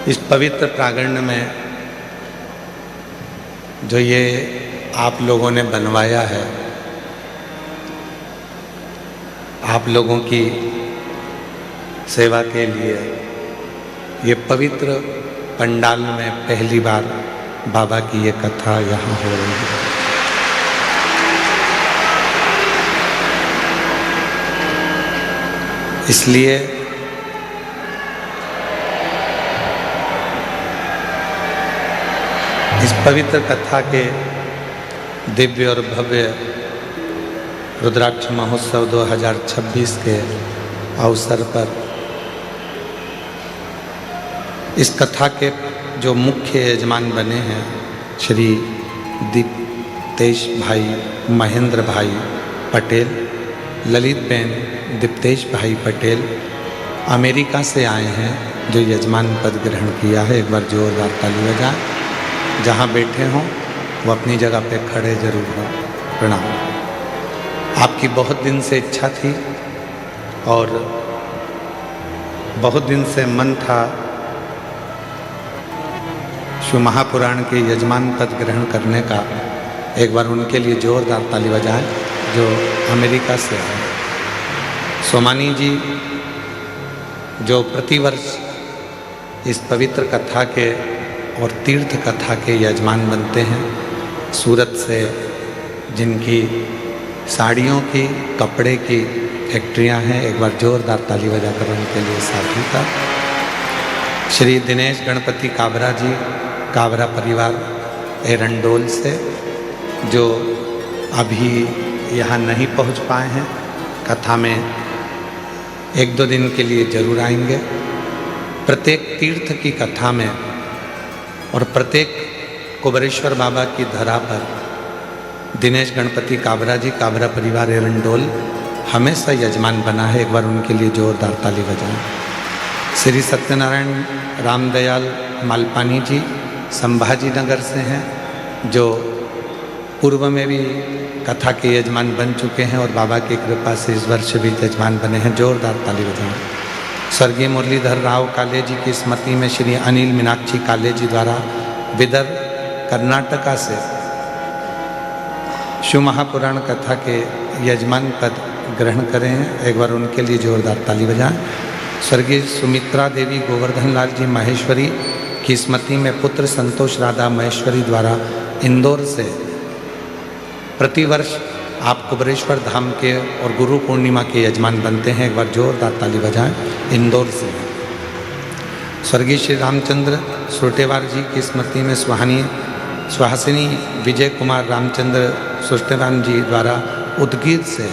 इस पवित्र प्रांगण में जो ये आप लोगों ने बनवाया है, आप लोगों की सेवा के लिए ये पवित्र पंडाल में पहली बार बाबा की ये कथा यहाँ हो रही है। इसलिए इस पवित्र कथा के दिव्य और भव्य रुद्राक्ष महोत्सव 2026 के अवसर पर इस कथा के जो मुख्य यजमान बने हैं श्री दीप्तेश भाई महेंद्र भाई पटेल, ललित बेन दीप्तेश भाई पटेल अमेरिका से आए हैं, जो यजमान पद ग्रहण किया है। एक बार जोरदार ताली बजाएं। जहाँ बैठे हों वो अपनी जगह पे खड़े जरूर हों। प्रणाम। आपकी बहुत दिन से इच्छा थी और बहुत दिन से मन था शिव महापुराण के यजमान पद ग्रहण करने का। एक बार उनके लिए जोरदार ताली बजाएं जो अमेरिका से आए। सोमानी जी जो प्रतिवर्ष इस पवित्र कथा के और तीर्थ कथा के यजमान बनते हैं, सूरत से जिनकी साड़ियों की कपड़े की फैक्ट्रियां हैं, एक बार जोरदार ताली बजाकर उनके लिए साथी का। श्री दिनेश गणपति काबरा जी, काबरा परिवार एरंडोल से, जो अभी यहाँ नहीं पहुँच पाए हैं, कथा में एक दो दिन के लिए जरूर आएंगे। प्रत्येक तीर्थ की कथा में और प्रत्येक कुबरेश्वर बाबा की धरा पर दिनेश गणपति काबरा जी, काबरा परिवार एरंडोल हमेशा यजमान बना है। एक बार उनके लिए जोरदार ताली बजाएं। श्री सत्यनारायण रामदयाल मालपानी जी संभाजी नगर से हैं, जो पूर्व में भी कथा के यजमान बन चुके हैं और बाबा की कृपा से इस वर्ष भी यजमान बने हैं। जोरदार ताली बजाएं। स्वर्गीय मुरलीधर राव काले जी की स्मृति में श्री अनिल मीनाक्षी काले जी द्वारा विदर्भ कर्नाटका से शिव महापुराण कथा के यजमान पद ग्रहण करें हैं। एक बार उनके लिए जोरदार ताली बजाएं। स्वर्गीय सुमित्रा देवी गोवर्धन लाल जी माहेश्वरी की स्मृति में पुत्र संतोष राधा महेश्वरी द्वारा इंदौर से प्रतिवर्ष आप कुबरेश्वर धाम के और गुरु पूर्णिमा के यजमान बनते हैं। एक बार जोरदार ताली बजाएं। इंदौर से स्वर्गीय श्री रामचंद्र सुरटेवार जी की स्मृति में सुहासिनी विजय कुमार रामचंद्र सुरटेवार जी द्वारा उदगीर से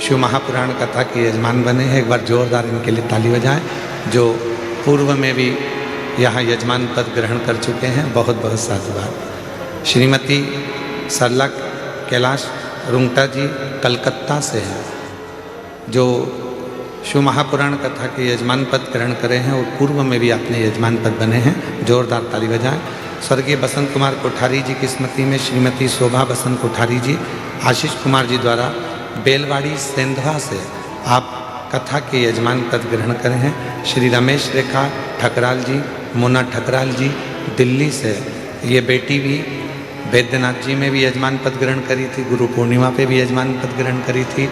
शिव महापुराण कथा के यजमान बने हैं। एक बार जोरदार इनके लिए ताली बजाएं, जो पूर्व में भी यहाँ यजमान पद ग्रहण कर चुके हैं। बहुत बहुत साधुवाद। श्रीमती सरला कैलाश रुंगटा जी कलकत्ता से हैं, जो शिव महापुराण कथा के यजमान पद ग्रहण करे हैं और पूर्व में भी अपने यजमान पद बने हैं। जोरदार ताली बजाएं। स्वर्गीय बसंत कुमार कोठारी जी की स्मृति में श्रीमती शोभा बसंत कोठारी जी आशीष कुमार जी द्वारा बेलवाड़ी सेंधवा से आप कथा के यजमान पद ग्रहण करे हैं। श्री रमेश रेखा ठकराल जी, मोना ठकराल जी दिल्ली से, ये बेटी भी वैद्यनाथ जी में भी यजमान पद ग्रहण करी थी, गुरु पूर्णिमा पे भी यजमान पद ग्रहण करी थी,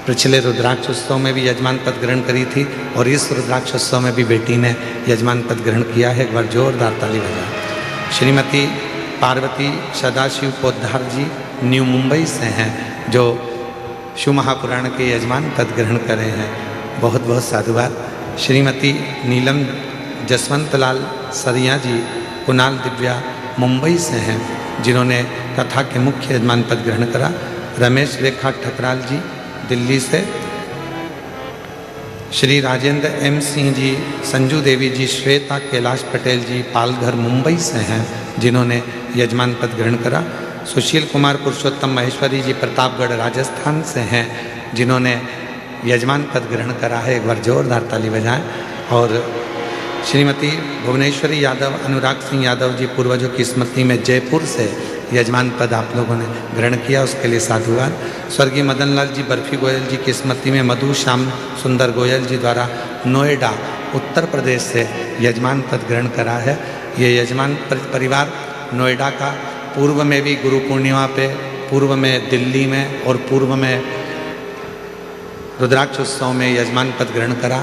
पिछले रुद्राक्ष उत्सव में भी यजमान पद ग्रहण करी थी और इस रुद्राक्ष उत्सव में भी बेटी ने यजमान पद ग्रहण किया है। एक बार जोरदार ताली बजाएं। श्रीमती पार्वती सदाशिव पोद्दार जी न्यू मुंबई से हैं, जो शिव महापुराण के यजमान पद ग्रहण करे हैं। बहुत बहुत साधुवाद। श्रीमती नीलम जसवंत लाल सरिया जी कुणाल दिव्या मुंबई से हैं, जिन्होंने कथा के मुख्य यजमान पद ग्रहण करा। रमेश रेखा ठकराल जी दिल्ली से, श्री राजेंद्र एम सिंह जी, संजू देवी जी, श्वेता कैलाश पटेल जी पालघर मुंबई से हैं, जिन्होंने यजमान पद ग्रहण करा। सुशील कुमार पुरुषोत्तम महेश्वरी जी प्रतापगढ़ राजस्थान से हैं, जिन्होंने यजमान पद ग्रहण करा है। एक बार जोरदार ताली बजाएं। और श्रीमती भुवनेश्वरी यादव, अनुराग सिंह यादव जी पूर्वजों की स्मृति में जयपुर से यजमान पद आप लोगों ने ग्रहण किया, उसके लिए साधुवाद। स्वर्गीय मदन लाल जी बर्फी गोयल जी की स्मृति में मधु श्याम सुंदर गोयल जी द्वारा नोएडा उत्तर प्रदेश से यजमान पद ग्रहण करा है। ये यजमान परिवार नोएडा का पूर्व में भी गुरु पूर्णिमा पे, पूर्व में दिल्ली में और पूर्व में रुद्राक्ष उत्सव में यजमान पद ग्रहण करा,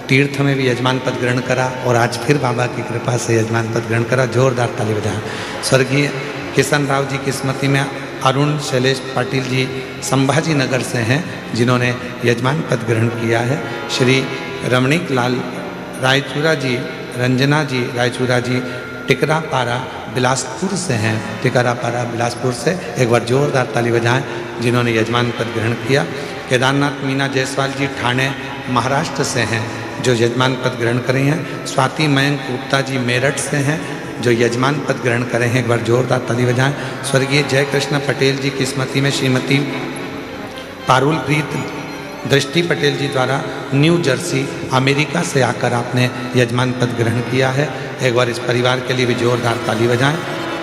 तीर्थ में भी यजमान पद ग्रहण करा और आज फिर बाबा की कृपा से यजमान पद ग्रहण करा। जोरदार ताली बजाएं। स्वर्गीय किशन राव जी की स्मृति में अरुण शैलेश पाटिल जी संभाजी नगर से हैं, जिन्होंने यजमान पद ग्रहण किया है। श्री रमणीक लाल रायचूरा जी, रंजना जी रायचूरा जी टिकरापारा बिलासपुर से हैं, टिकरापारा बिलासपुर से, एक बार जोरदार ताली बजाएं, जिन्होंने यजमान पद ग्रहण किया। केदारनाथ मीना जायसवाल जी ठाणे महाराष्ट्र से हैं, जो यजमान पद ग्रहण करे हैं। स्वाति मयंक गुप्ता जी मेरठ से हैं, जो यजमान पद ग्रहण करें हैं, एक बार जोरदार ताली बजाएं। स्वर्गीय जयकृष्ण पटेल जी की स्मृति में श्रीमती पारुल प्रीत दृष्टि पटेल जी द्वारा न्यू जर्सी अमेरिका से आकर आपने यजमान पद ग्रहण किया है। एक बार इस परिवार के लिए भी जोरदार ताली बजाएं,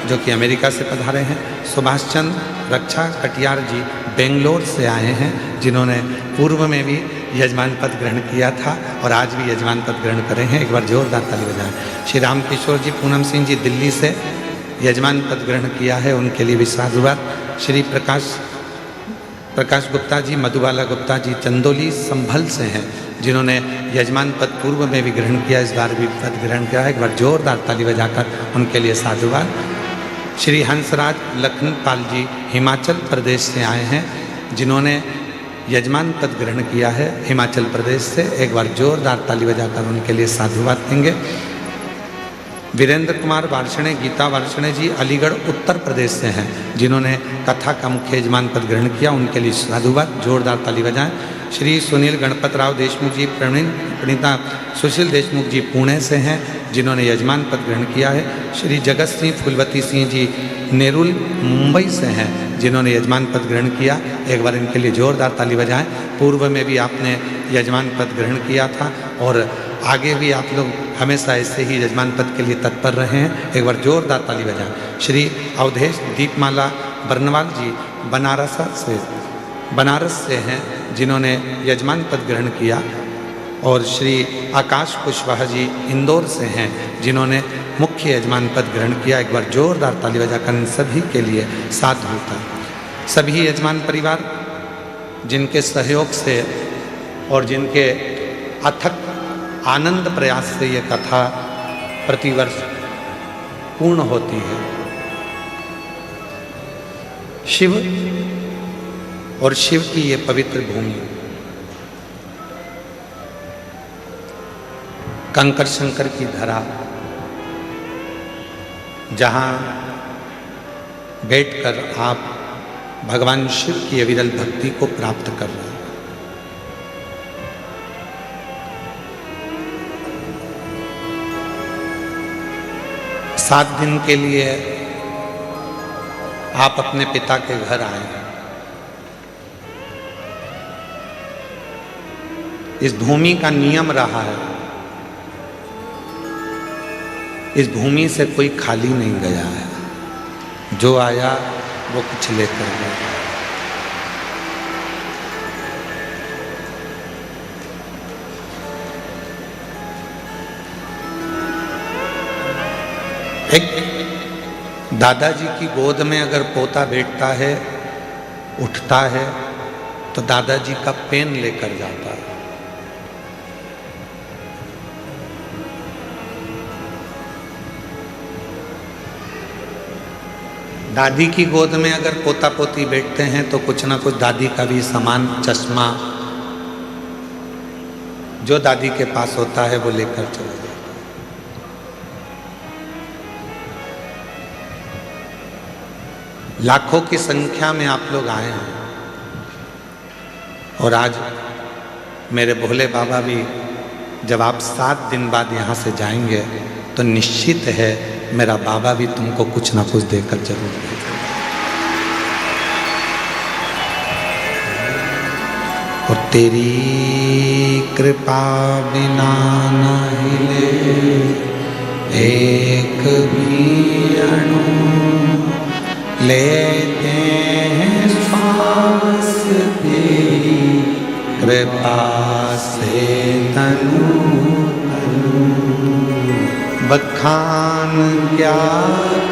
जो कि अमेरिका से पधारे हैं। सुभाष चंद्र रक्षा कटियार जी बेंगलोर से आए हैं, जिन्होंने पूर्व में भी यजमान पद ग्रहण किया था और आज भी यजमान पद ग्रहण करे हैं, एक बार जोरदार ताली बजाएं। श्री राम किशोर जी पूनम सिंह जी दिल्ली से यजमान पद ग्रहण किया है, उनके लिए भी साधुवाद। श्री प्रकाश गुप्ता जी मधुबाला गुप्ता जी चंदोली संभल से हैं, जिन्होंने यजमान पद पूर्व में भी ग्रहण किया, इस बार भी पद ग्रहण किया है, एक बार जोरदार ताली बजाकर उनके लिए साधुवाद। श्री हंसराज लखनपाल जी हिमाचल प्रदेश से आए हैं, जिन्होंने यजमान पद ग्रहण किया है हिमाचल प्रदेश से, एक बार जोरदार ताली बजाकर उनके लिए साधुवाद देंगे। वीरेंद्र कुमार वार्षणे गीता वार्षणे जी अलीगढ़ उत्तर प्रदेश से हैं, जिन्होंने कथा का मुख्य यजमान पद ग्रहण किया, उनके लिए साधुवाद, जोरदार ताली बजाएं। श्री सुनील गणपत राव देशमुख जी प्रणीता सुशील देशमुख जी पुणे से हैं, जिन्होंने यजमान पद ग्रहण किया है। श्री जगत सिंह फुलवती सिंह जी नेरुल मुंबई से हैं, जिन्होंने यजमान पद ग्रहण किया, एक बार इनके लिए जोरदार ताली बजाएं। पूर्व में भी आपने यजमान पद ग्रहण किया था और आगे भी आप लोग हमेशा ऐसे ही यजमान पद के लिए तत्पर रहे हैं, एक बार जोरदार ताली बजाएं। श्री अवधेश दीपमाला बर्नवाल जी बनारस से हैं, जिन्होंने यजमान पद ग्रहण किया। और श्री आकाश कुशवाहा जी इंदौर से हैं, जिन्होंने मुख्य यजमान पद ग्रहण किया, एक बार जोरदार ताली बजाकर इन सभी के लिए साथ होता है। सभी यजमान परिवार जिनके सहयोग से और जिनके अथक आनंद प्रयास से ये कथा प्रतिवर्ष पूर्ण होती है। शिव और शिव की ये पवित्र भूमि, कंकर शंकर की धरा, जहाँ बैठकर आप भगवान शिव की अविरल भक्ति को प्राप्त कर रहे हैं। 7 दिन के लिए आप अपने पिता के घर आए हैं। इस भूमि का नियम रहा है, इस भूमि से कोई खाली नहीं गया है, जो आया वो कुछ लेकर गया। एक दादाजी की गोद में अगर पोता बैठता है, उठता है, तो दादाजी का पेन लेकर जाता है। दादी की गोद में अगर पोता पोती बैठते हैं तो कुछ ना कुछ दादी का भी सामान, चश्मा जो दादी के पास होता है वो लेकर चला जाता है। लाखों की संख्या में आप लोग आए हैं और आज मेरे भोले बाबा भी जब आप 7 दिन बाद यहाँ से जाएंगे तो निश्चित है मेरा बाबा भी तुमको कुछ ना कुछ देकर जरूर देगा। और तेरी कृपा बिना न हिले एक भी अणु, लेते हैं श्वास तेरी कृपा से तनु तनु। बखान क्या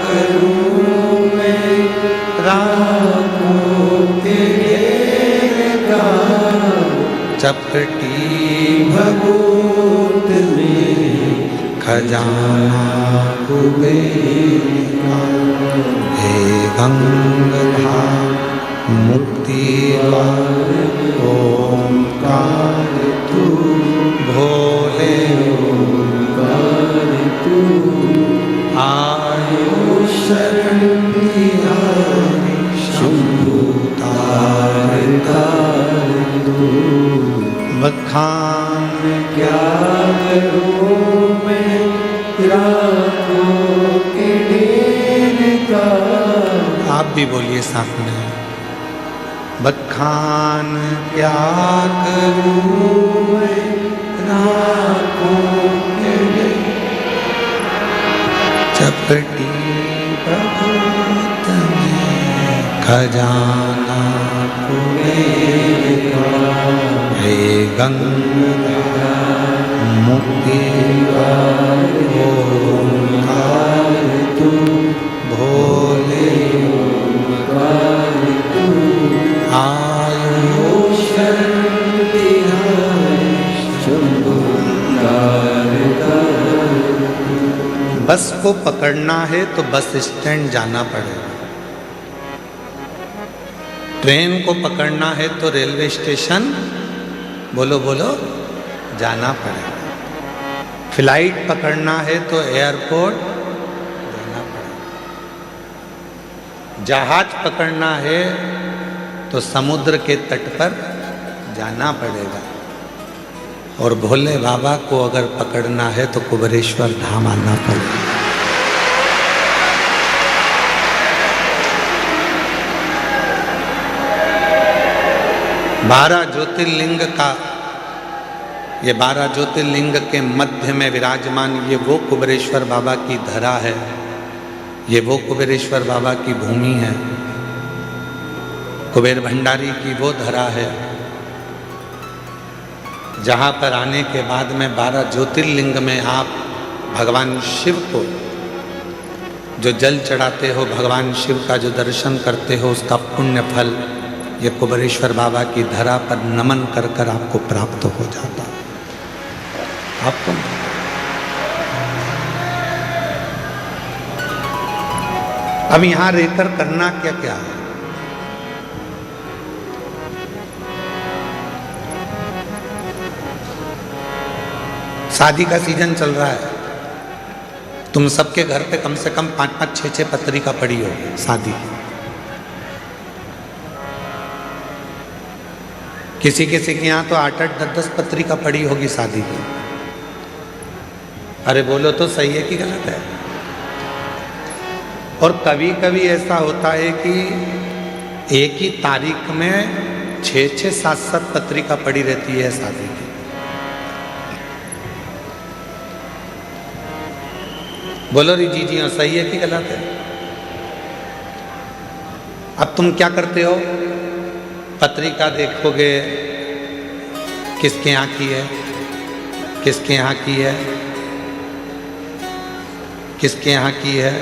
करूं मैं राखों के ढेर का, चपटी भभूत में खजाना कुबेर का। हे गंगाधार मुक्ति ओंकार तू, भोले ओंकार तू, आयो शरण तिहारी, शंभु तार तार तू। बखान क्या करूं मैं राखों के ढेर का। आप भी बोलिए साथ में। बखान क्या करूं मैं राखों के ढेर, चपटी भभूत में खजाना कुबेर का। हे गंगाधार मुक्ति ओंकार तू, भोले ओंकार तू, आयो शरण तिहारी, शंभु तार तार। बस को पकड़ना है तो बस स्टैंड जाना पड़ेगा। ट्रेन को पकड़ना है तो रेलवे स्टेशन, बोलो बोलो, जाना पड़ेगा। फ्लाइट पकड़ना है तो एयरपोर्ट जाना पड़ेगा। जहाज पकड़ना है तो समुद्र के तट पर जाना पड़ेगा। और भोले बाबा को अगर पकड़ना है तो कुबेरेश्वर धाम आना पड़ेगा। बारह ज्योतिर्लिंग का, ये 12 ज्योतिर्लिंग के मध्य में विराजमान ये वो कुबेरेश्वर बाबा की धरा है, ये वो कुबेरेश्वर बाबा की भूमि है। कुबेर भंडारी की वो धरा है जहाँ पर आने के बाद में 12 ज्योतिर्लिंग में आप भगवान शिव को जो जल चढ़ाते हो, भगवान शिव का जो दर्शन करते हो, उसका पुण्य फल ये कुबेरेश्वर बाबा की धरा पर नमन कर कर आपको प्राप्त हो जाता। आपको अब यहां रहकर करना क्या क्या है? शादी का सीजन चल रहा है, तुम सबके घर पे कम से कम 5-5, 6-6 पत्रिका पड़ी होगी शादी की। किसी किसी के यहाँ तो 8-8, 10-10 पत्रिका पड़ी होगी शादी की। अरे बोलो तो सही है कि गलत है? और कभी कभी ऐसा होता है कि एक ही तारीख में 6-6, 7-7 पत्रिका पड़ी रहती है शादी की। बोलो री जी हाँ, सही है कि गलत है? अब तुम क्या करते हो? पत्रिका देखोगे, किसके यहाँ की है, किसके यहाँ की है, किसके यहाँ की है।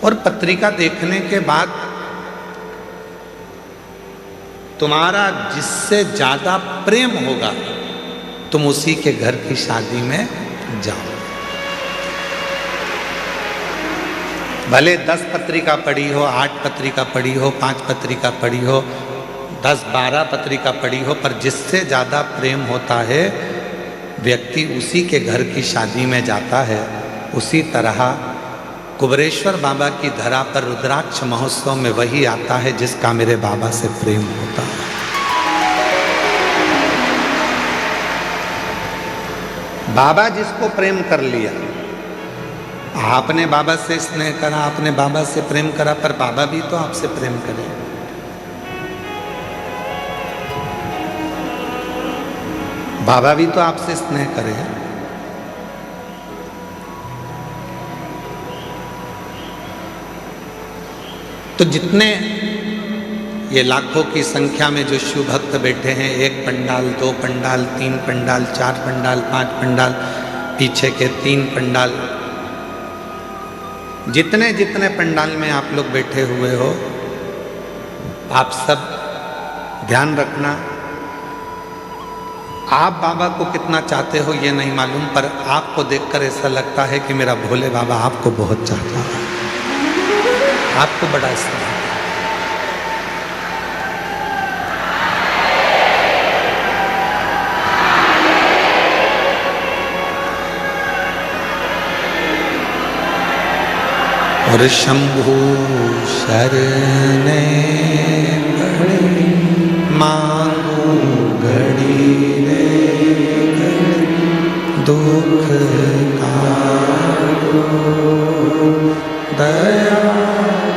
और पत्रिका देखने के बाद तुम्हारा जिससे ज्यादा प्रेम होगा तुम उसी के घर की शादी में जाओ। भले 10 पत्रिका पड़ी हो, 8 पत्रिका पड़ी हो, 5 पत्रिका पड़ी हो, 10-12 पत्रिका पड़ी हो, पर जिससे ज़्यादा प्रेम होता है व्यक्ति उसी के घर की शादी में जाता है। उसी तरह कुबेरेश्वर बाबा की धरा पर रुद्राक्ष महोत्सव में वही आता है जिसका मेरे बाबा से प्रेम होता है। बाबा जिसको प्रेम कर लिया, आपने बाबा से स्नेह करा, आपने बाबा से प्रेम करा, पर बाबा भी तो आपसे प्रेम करे। बाबा भी तो आपसे स्नेह करे। तो जितने ये लाखों की संख्या में जो शिव भक्त बैठे हैं, 1 पंडाल, 2 पंडाल, 3 पंडाल, 4 पंडाल, 5 पंडाल, पीछे के 3 पंडाल, जितने जितने पंडाल में आप लोग बैठे हुए हो, आप सब ध्यान रखना, आप बाबा को कितना चाहते हो ये नहीं मालूम, पर आपको देखकर ऐसा लगता है कि मेरा भोले बाबा आपको बहुत चाहता है, आपको बड़ा स्नेह। और शंभु शरणे पड़े मांगू घड़ी रे दुख काटो दया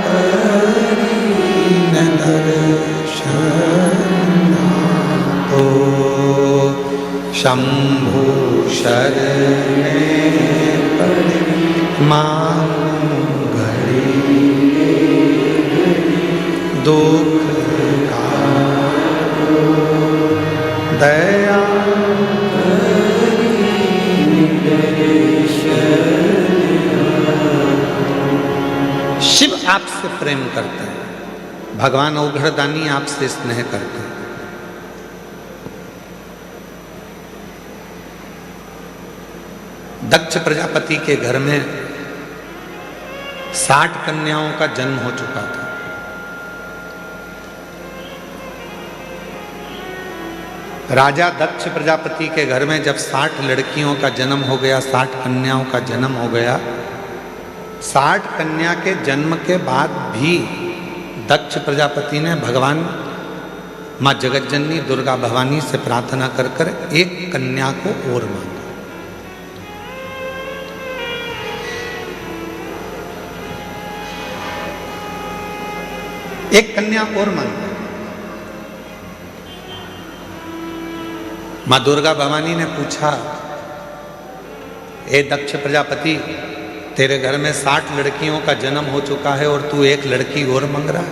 करीन दर्शन तो शंभु शरणे पड़े मांगू दुख काटो दया शिव आपसे प्रेम करते हैं, भगवान औघड़दानी आपसे स्नेह करते हैं। दक्ष प्रजापति के घर में 60 कन्याओं का जन्म हो चुका था। राजा दक्ष प्रजापति के घर में जब 60 लड़कियों का जन्म हो गया, 60 कन्याओं का जन्म हो गया, 60 कन्या के जन्म के बाद भी दक्ष प्रजापति ने भगवान माँ जगतजननी दुर्गा भवानी से प्रार्थना कर कर एक कन्या को और मांगा। एक कन्या और मांगा। माँ दुर्गा भवानी ने पूछा, ए दक्ष प्रजापति, तेरे घर में 60 लड़कियों का जन्म हो चुका है और तू एक लड़की और मांग रहा है,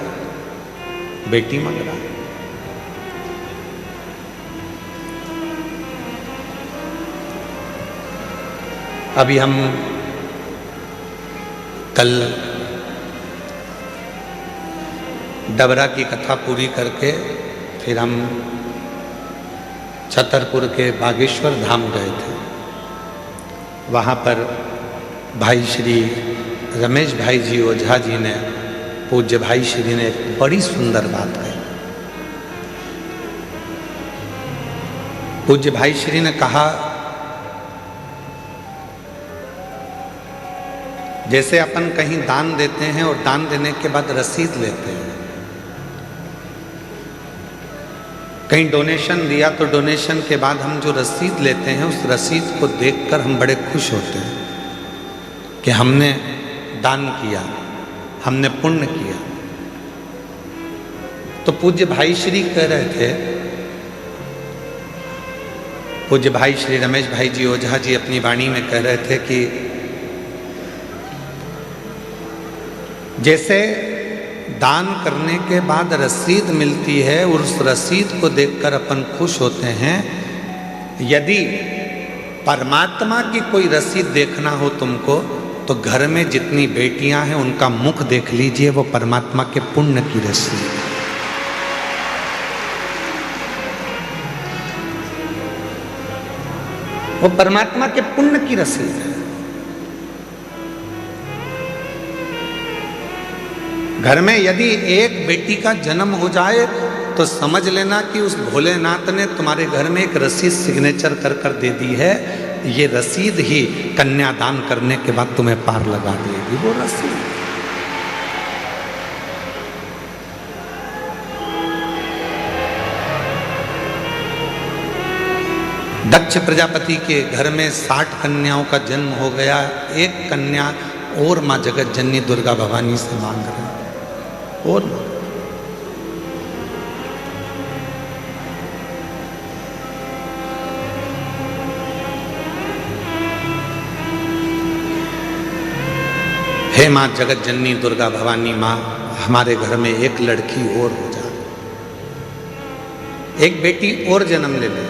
बेटी मांग रहा है। अभी हम कल डबरा की कथा पूरी करके फिर हम छतरपुर के बागेश्वर धाम गए थे। वहाँ पर भाई श्री रमेश भाई जी ओझा जी ने, पूज्य भाई श्री ने एक बड़ी सुंदर बात कही। पूज्य भाई श्री ने कहा, जैसे अपन कहीं दान देते हैं और दान देने के बाद रसीद लेते हैं, कहीं डोनेशन दिया तो डोनेशन के बाद हम जो रसीद लेते हैं उस रसीद को देखकर हम बड़े खुश होते हैं कि हमने दान किया, हमने पुण्य किया। तो पूज्य भाई श्री कह रहे थे, पूज्य भाई श्री रमेश भाई जी ओझा जी अपनी वाणी में कह रहे थे कि जैसे दान करने के बाद रसीद मिलती है, उस रसीद को देखकर अपन खुश होते हैं, यदि परमात्मा की कोई रसीद देखना हो तुमको तो घर में जितनी बेटियां हैं उनका मुख देख लीजिए, वो परमात्मा के पुण्य की रसीद। वो परमात्मा के पुण्य की रसीद है। घर में यदि एक बेटी का जन्म हो जाए तो समझ लेना कि उस भोलेनाथ ने तुम्हारे घर में एक रसीद सिग्नेचर कर कर दे दी है। ये रसीद ही कन्यादान करने के बाद तुम्हें पार लगा देगी, वो रसीद। दक्ष प्रजापति के घर में 60 कन्याओं का जन्म हो गया, एक कन्या और माँ जगतजननी दुर्गा भवानी से मांग रहे हैं और हे माँ जगतजननी दुर्गा भवानी, माँ हमारे घर में एक लड़की और हो जाए। एक बेटी और जन्म ले ले,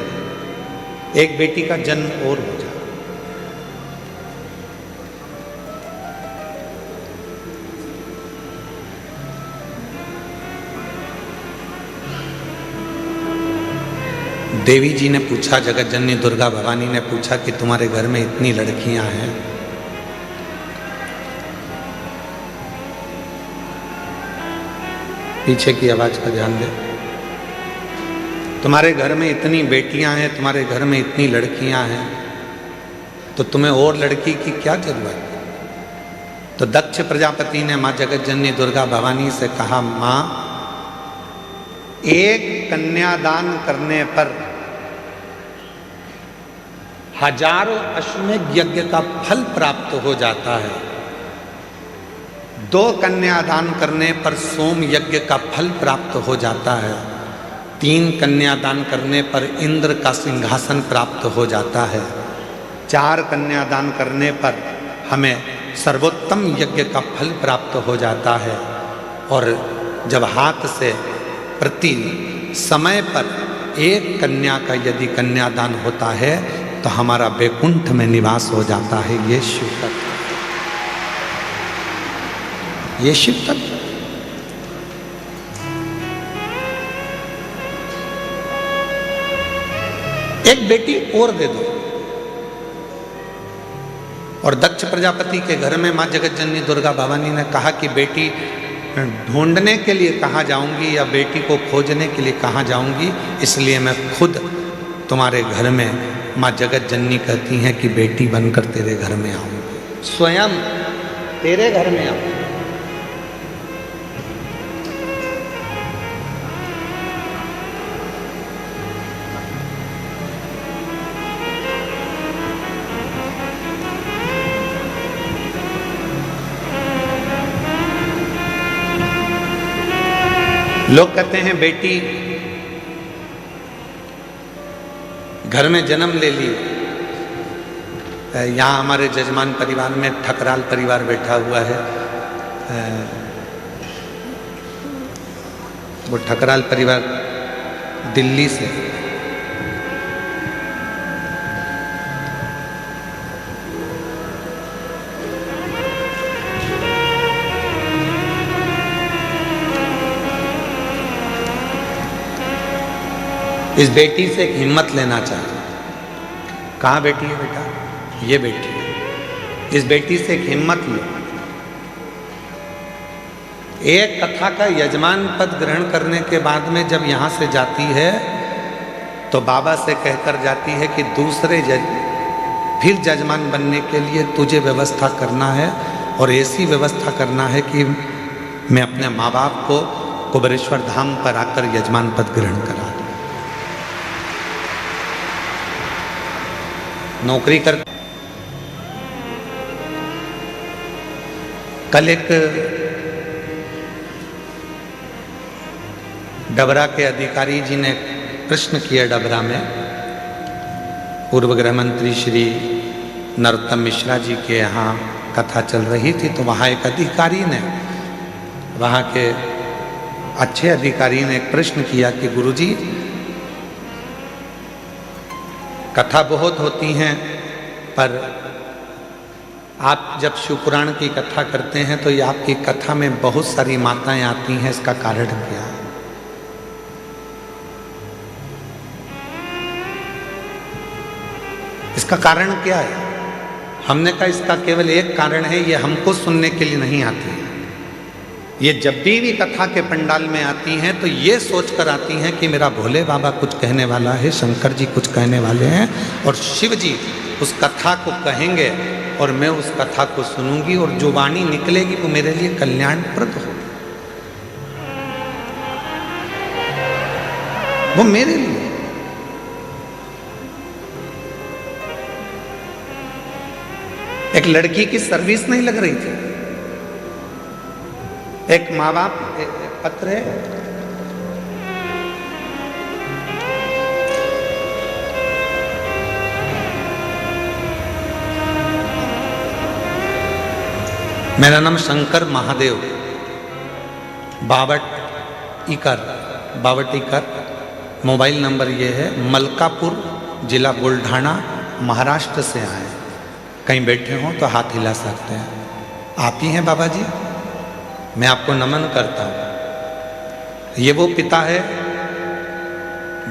एक बेटी का जन्म और हो जाए। देवी जी ने पूछा, जगत जननी दुर्गा भवानी ने पूछा कि तुम्हारे घर में इतनी लड़कियां हैं, पीछे की आवाज का ध्यान दे, तुम्हारे घर में इतनी बेटियां हैं, तुम्हारे घर में इतनी लड़कियां हैं, तो तुम्हें और लड़की की क्या जरूरत है? तो दक्ष प्रजापति ने मां जगत जननी दुर्गा भवानी से कहा, मां, एक कन्यादान करने पर हजारों अश्वमेध यज्ञ का फल प्राप्त हो जाता है, 2 कन्यादान करने पर सोम यज्ञ का फल प्राप्त हो जाता है, 3 कन्यादान करने पर इंद्र का सिंहासन प्राप्त हो जाता है, 4 कन्यादान करने पर हमें सर्वोत्तम यज्ञ का फल प्राप्त हो जाता है। और जब हाथ से प्रति समय पर 1 कन्या का यदि कन्यादान होता है तो हमारा वैकुंठ में निवास हो जाता है। ये शिव तत्व, ये शिव तत्व। एक बेटी और दे दो। और दक्ष प्रजापति के घर में मां जगत जननी दुर्गा भवानी ने कहा कि बेटी ढूंढने के लिए कहाँ जाऊंगी या बेटी को खोजने के लिए कहाँ जाऊंगी, इसलिए मैं खुद तुम्हारे घर में, मां जगत जननी कहती हैं कि बेटी बनकर तेरे घर में आऊंगी, स्वयं तेरे घर में आऊंगी। लोग कहते हैं बेटी घर में जन्म ले ली। यहाँ हमारे जजमान परिवार में ठकराल परिवार बैठा हुआ है। वो ठकराल परिवार दिल्ली से, इस बेटी से एक हिम्मत लेना चाहिए। कहाँ बेटी है बेटा? ये बेटी है। इस बेटी से एक हिम्मत लो। एक कथा का यजमान पद ग्रहण करने के बाद में जब यहाँ से जाती है तो बाबा से कहकर जाती है कि दूसरे फिर जजमान बनने के लिए तुझे व्यवस्था करना है, और ऐसी व्यवस्था करना है कि मैं अपने माँ बाप को कुबेरेश्वर धाम पर आकर यजमान पद ग्रहण करा दूं। नौकरी कर, कल एक डबरा के अधिकारी जी ने प्रश्न किया डबरा में, पूर्व गृह मंत्री श्री नरोत्तम मिश्रा जी के यहाँ कथा चल रही थी, तो वहाँ एक अधिकारी ने, वहाँ के अच्छे अधिकारी ने एक प्रश्न किया कि गुरुजी, कथा बहुत होती हैं, पर आप जब शिव पुराण की कथा करते हैं तो ये आपकी कथा में बहुत सारी माताएं आती हैं, इसका कारण क्या है? इसका कारण क्या है? हमने कहा इसका केवल एक कारण है, ये हमको सुनने के लिए नहीं आती है। ये जब भी कथा के पंडाल में आती हैं तो ये सोचकर आती हैं कि मेरा भोले बाबा कुछ कहने वाला है, शंकर जी कुछ कहने वाले हैं, और शिव जी उस कथा को कहेंगे और मैं उस कथा को सुनूंगी, और जो वाणी निकलेगी वो मेरे लिए कल्याणप्रद हो, वो मेरे लिए। एक लड़की की सर्विस नहीं लग रही थी, एक माँ बाप पत्र है, मेरा नाम शंकर महादेव, बावट इकर मोबाइल नंबर ये है, मलकापुर, जिला बुल्ढाना, महाराष्ट्र से आए। कहीं बैठे हों तो हाथ हिला सकते हैं। आप ही हैं बाबा जी? मैं आपको नमन करता हूँ। ये वो पिता है,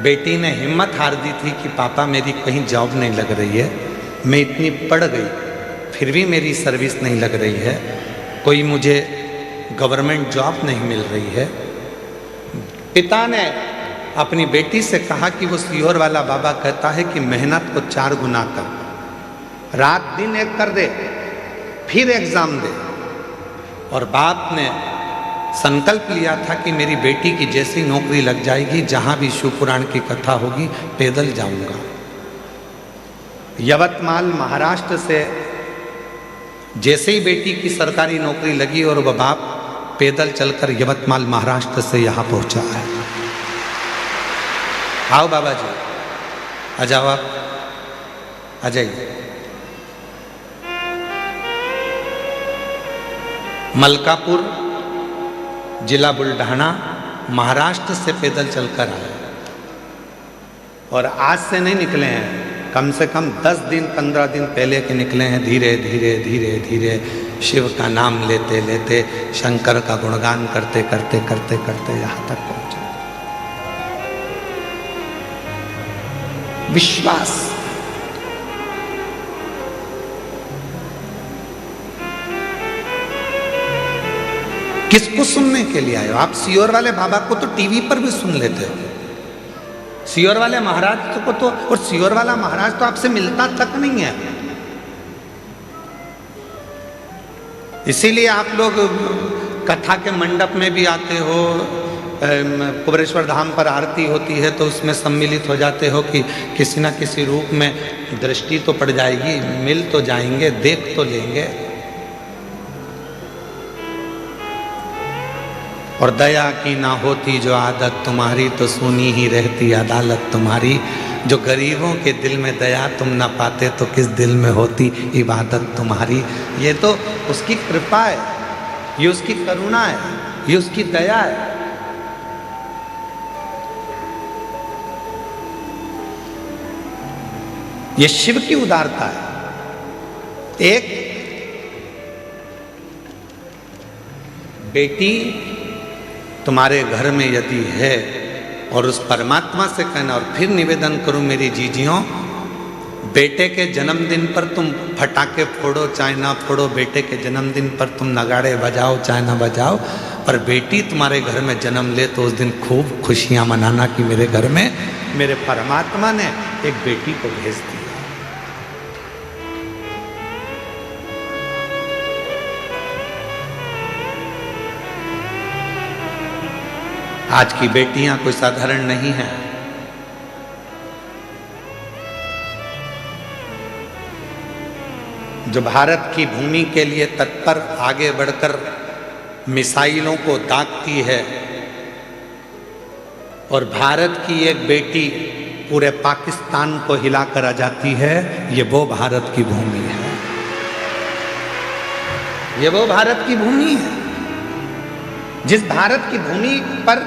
बेटी ने हिम्मत हार दी थी कि पापा मेरी कहीं जॉब नहीं लग रही है, मैं इतनी पढ़ गई फिर भी मेरी सर्विस नहीं लग रही है, कोई मुझे गवर्नमेंट जॉब नहीं मिल रही है। पिता ने अपनी बेटी से कहा कि वो सीहोर वाला बाबा कहता है कि मेहनत को 4 गुना कर, रात दिन एक कर दे, फिर एग्जाम दे। और बाप ने संकल्प लिया था कि मेरी बेटी की जैसी नौकरी लग जाएगी, जहां भी शिव पुराण की कथा होगी पैदल जाऊंगा। यवतमाल महाराष्ट्र से जैसे ही बेटी की सरकारी नौकरी लगी और वह बाप पैदल चलकर यवतमाल महाराष्ट्र से यहां पहुंचा है। आओ बाबा जी, आ जाओ, आप आ जाइए। मलकापुर, जिला बुल्ढाना, महाराष्ट्र से पैदल चलकर आए और आज से नहीं निकले हैं, कम से कम 10 दिन 15 दिन पहले के निकले हैं। धीरे धीरे धीरे धीरे शिव का नाम लेते लेते, शंकर का गुणगान करते करते करते करते यहाँ तक पहुँचे। विश्वास, किसको सुनने के लिए आए हो आप? सीहोर वाले बाबा को तो टीवी पर भी सुन लेते हो, सीहोर वाले महाराज को तो, और सीहोर वाला महाराज तो आपसे मिलता तक नहीं है। इसीलिए आप लोग कथा के मंडप में भी आते हो, कुबेरेश्वर धाम पर आरती होती है तो उसमें सम्मिलित हो जाते हो कि किसी न किसी रूप में दृष्टि तो पड़ जाएगी, मिल तो जाएंगे, देख तो लेंगे। और दया की ना होती जो आदत तुम्हारी, तो सुनी ही रहती अदालत तुम्हारी। जो गरीबों के दिल में दया तुम ना पाते, तो किस दिल में होती इबादत तुम्हारी। ये तो उसकी कृपा है, ये उसकी करुणा है, ये उसकी दया है। ये शिव की उदारता है। एक बेटी तुम्हारे घर में यदि है, और उस परमात्मा से कहना, और फिर निवेदन करूं मेरी जीजियों, बेटे के जन्मदिन पर तुम फटाके फोड़ो चाहे ना फोड़ो, बेटे के जन्मदिन पर तुम नगाड़े बजाओ चाहे ना बजाओ, पर बेटी तुम्हारे घर में जन्म ले तो उस दिन खूब खुशियां मनाना कि मेरे घर में मेरे परमात्मा ने एक बेटी को भेज दिया। आज की बेटियां कोई साधारण नहीं है। जो भारत की भूमि के लिए तत्पर आगे बढ़कर मिसाइलों को दागती है, और भारत की एक बेटी पूरे पाकिस्तान को हिलाकर आ जाती है, ये वो भारत की भूमि है, ये वो भारत की भूमि है। जिस भारत की भूमि पर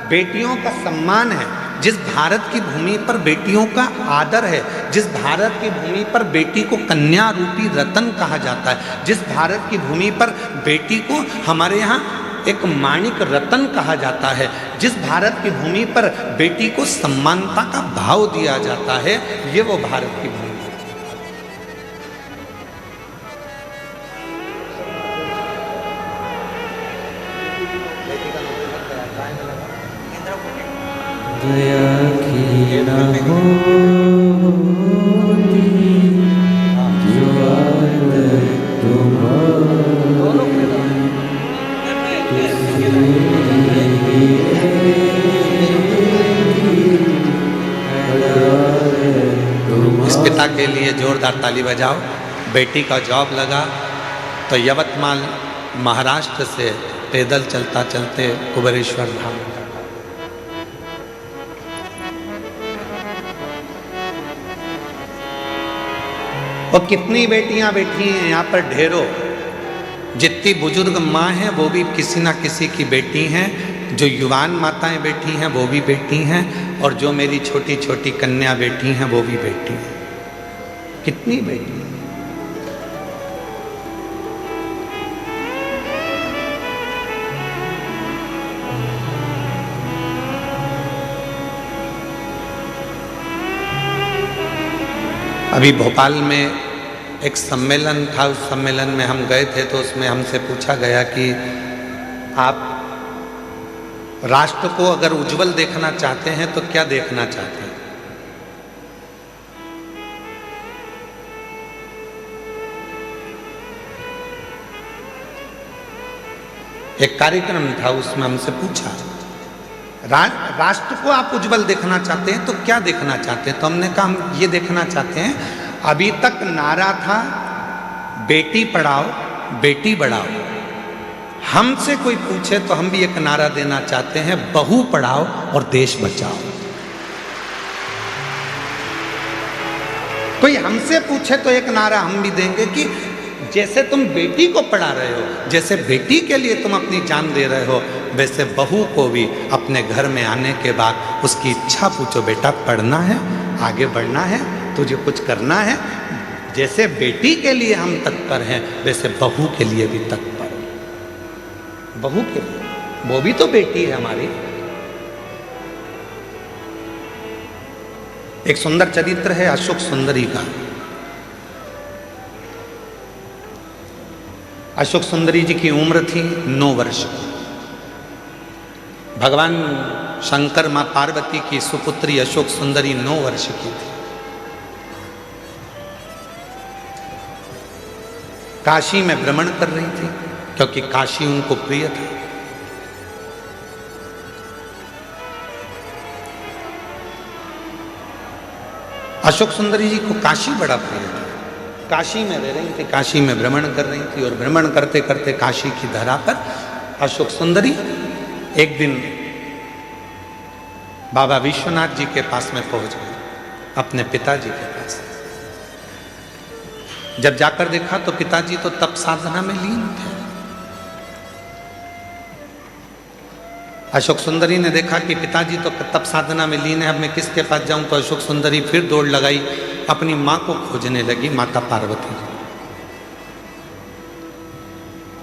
बेटियों का सम्मान है, जिस भारत की भूमि पर बेटियों का आदर है, जिस भारत की भूमि पर बेटी को कन्या रूपी रतन कहा जाता है, जिस भारत की भूमि पर बेटी को हमारे यहाँ एक माणिक रतन कहा जाता है, जिस भारत की भूमि पर बेटी को सम्मानता का भाव दिया जाता है, ये वो भारत की भूमि है। दया की न होती जो आदत इस पिता के लिए जोरदार ताली बजाओ। बेटी का जॉब लगा तो यवतमाल महाराष्ट्र से पैदल चलता चलते कुबेरेश्वर धाम। और कितनी बेटियां बैठी हैं यहाँ पर, ढेरों। जितनी बुजुर्ग माँ हैं वो भी किसी ना किसी की बेटी हैं। जो युवान माताएं बैठी हैं वो भी बेटी हैं, और जो मेरी छोटी छोटी कन्या बैठी हैं वो भी बेटी हैं। कितनी बेटी हैं? अभी भोपाल में एक सम्मेलन था, उस सम्मेलन में हम गए थे, तो उसमें हमसे पूछा गया कि आप राष्ट्र को अगर उज्जवल देखना चाहते हैं तो क्या देखना चाहते हैं? एक कार्यक्रम था, उसमें हमसे पूछा राष्ट्र को आप उज्जवल देखना चाहते हैं तो क्या देखना चाहते हैं? तो हमने कहा हम ये देखना चाहते हैं, अभी तक नारा था बेटी पढ़ाओ बेटी बढ़ाओ, हमसे कोई पूछे तो हम भी एक नारा देना चाहते हैं, बहू पढ़ाओ और देश बचाओ। कोई हमसे पूछे तो एक नारा हम भी देंगे कि जैसे तुम बेटी को पढ़ा रहे हो, जैसे बेटी के लिए तुम अपनी जान दे रहे हो, वैसे बहू को भी अपने घर में आने के बाद उसकी इच्छा पूछो, बेटा पढ़ना है, आगे बढ़ना है, तुझे कुछ करना है। जैसे बेटी के लिए हम तत्पर हैं, वैसे बहू के लिए भी तत्पर। बहू के लिए, वो भी तो बेटी है हमारी। एक सुंदर चरित्र है अशोक सुंदरी का। अशोक सुंदरी जी की उम्र थी 9 वर्ष की। भगवान शंकर मां पार्वती की सुपुत्री अशोक सुंदरी 9 वर्ष की थी। काशी में भ्रमण कर रही थी, क्योंकि काशी उनको प्रिय था। अशोक सुंदरी जी को काशी बड़ा प्रिय था। काशी में रह रही थी, काशी में भ्रमण कर रही थी, और भ्रमण करते करते काशी की धरा पर अशोक सुंदरी एक दिन बाबा विश्वनाथ जी के पास में पहुंच गई, अपने पिताजी के पास। जब जाकर देखा तो पिताजी तो तप साधना में लीन थे। अशोक सुंदरी ने देखा कि पिताजी तो तप साधना में लीन है, अब मैं किसके पास जाऊं? तो अशोक सुंदरी फिर दौड़ लगाई, अपनी मां को खोजने लगी, माता पार्वती।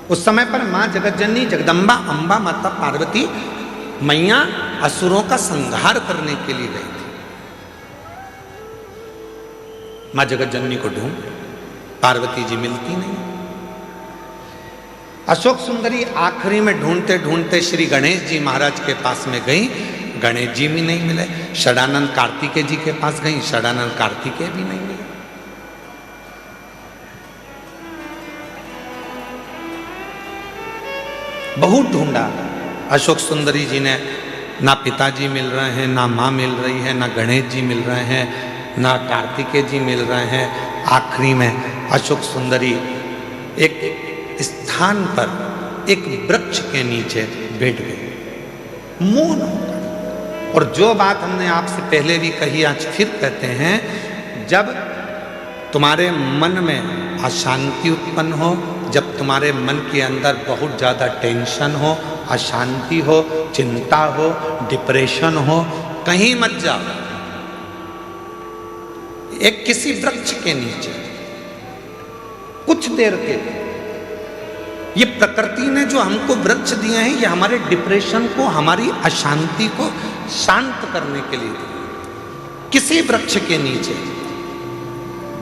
उस समय पर मां जगतजननी जगदम्बा अंबा माता पार्वती मैया असुरों का संहार करने के लिए गई थी। मां जगतजननी को ढूंढ, पार्वती जी मिलती नहीं। अशोक सुंदरी आखिरी में ढूंढते ढूंढते श्री गणेश जी महाराज के पास में गई, गणेश जी भी नहीं मिले। षडानंद कार्तिकेय जी के पास गई, षडानंद कार्तिकेय भी नहीं मिले। बहुत ढूंढा अशोक सुंदरी जी ने, ना पिताजी मिल रहे हैं, ना माँ मिल रही है, ना गणेश जी मिल रहे हैं, ना कार्तिकेय जी मिल रहे हैं। आखिरी में अशोक सुंदरी एक स्थान पर एक वृक्ष के नीचे बैठ गई, मौन होकर। और जो बात हमने आपसे पहले भी कही, आज फिर कहते हैं, जब तुम्हारे मन में अशांति उत्पन्न हो, जब तुम्हारे मन के अंदर बहुत ज़्यादा टेंशन हो, अशांति हो, चिंता हो, डिप्रेशन हो, कहीं मत जाओ, एक किसी वृक्ष के नीचे कुछ देर के लिए। ये प्रकृति ने जो हमको वृक्ष दिए हैं, ये हमारे डिप्रेशन को, हमारी अशांति को शांत करने के लिए दिए। किसी वृक्ष के नीचे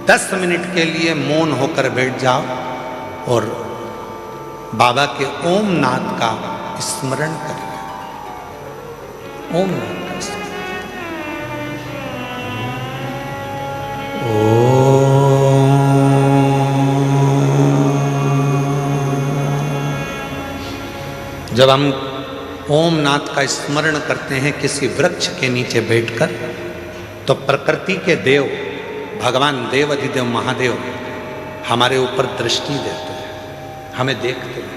10 मिनट के लिए मौन होकर बैठ जाओ और बाबा के ओम नाद का स्मरण करिए। ओम नाद का स्मरण। जब हम ओम नाद का स्मरण करते हैं किसी वृक्ष के नीचे बैठकर, तो प्रकृति के देव भगवान देव अधिदेव महादेव हमारे ऊपर दृष्टि देते हैं, हमें देखते हैं।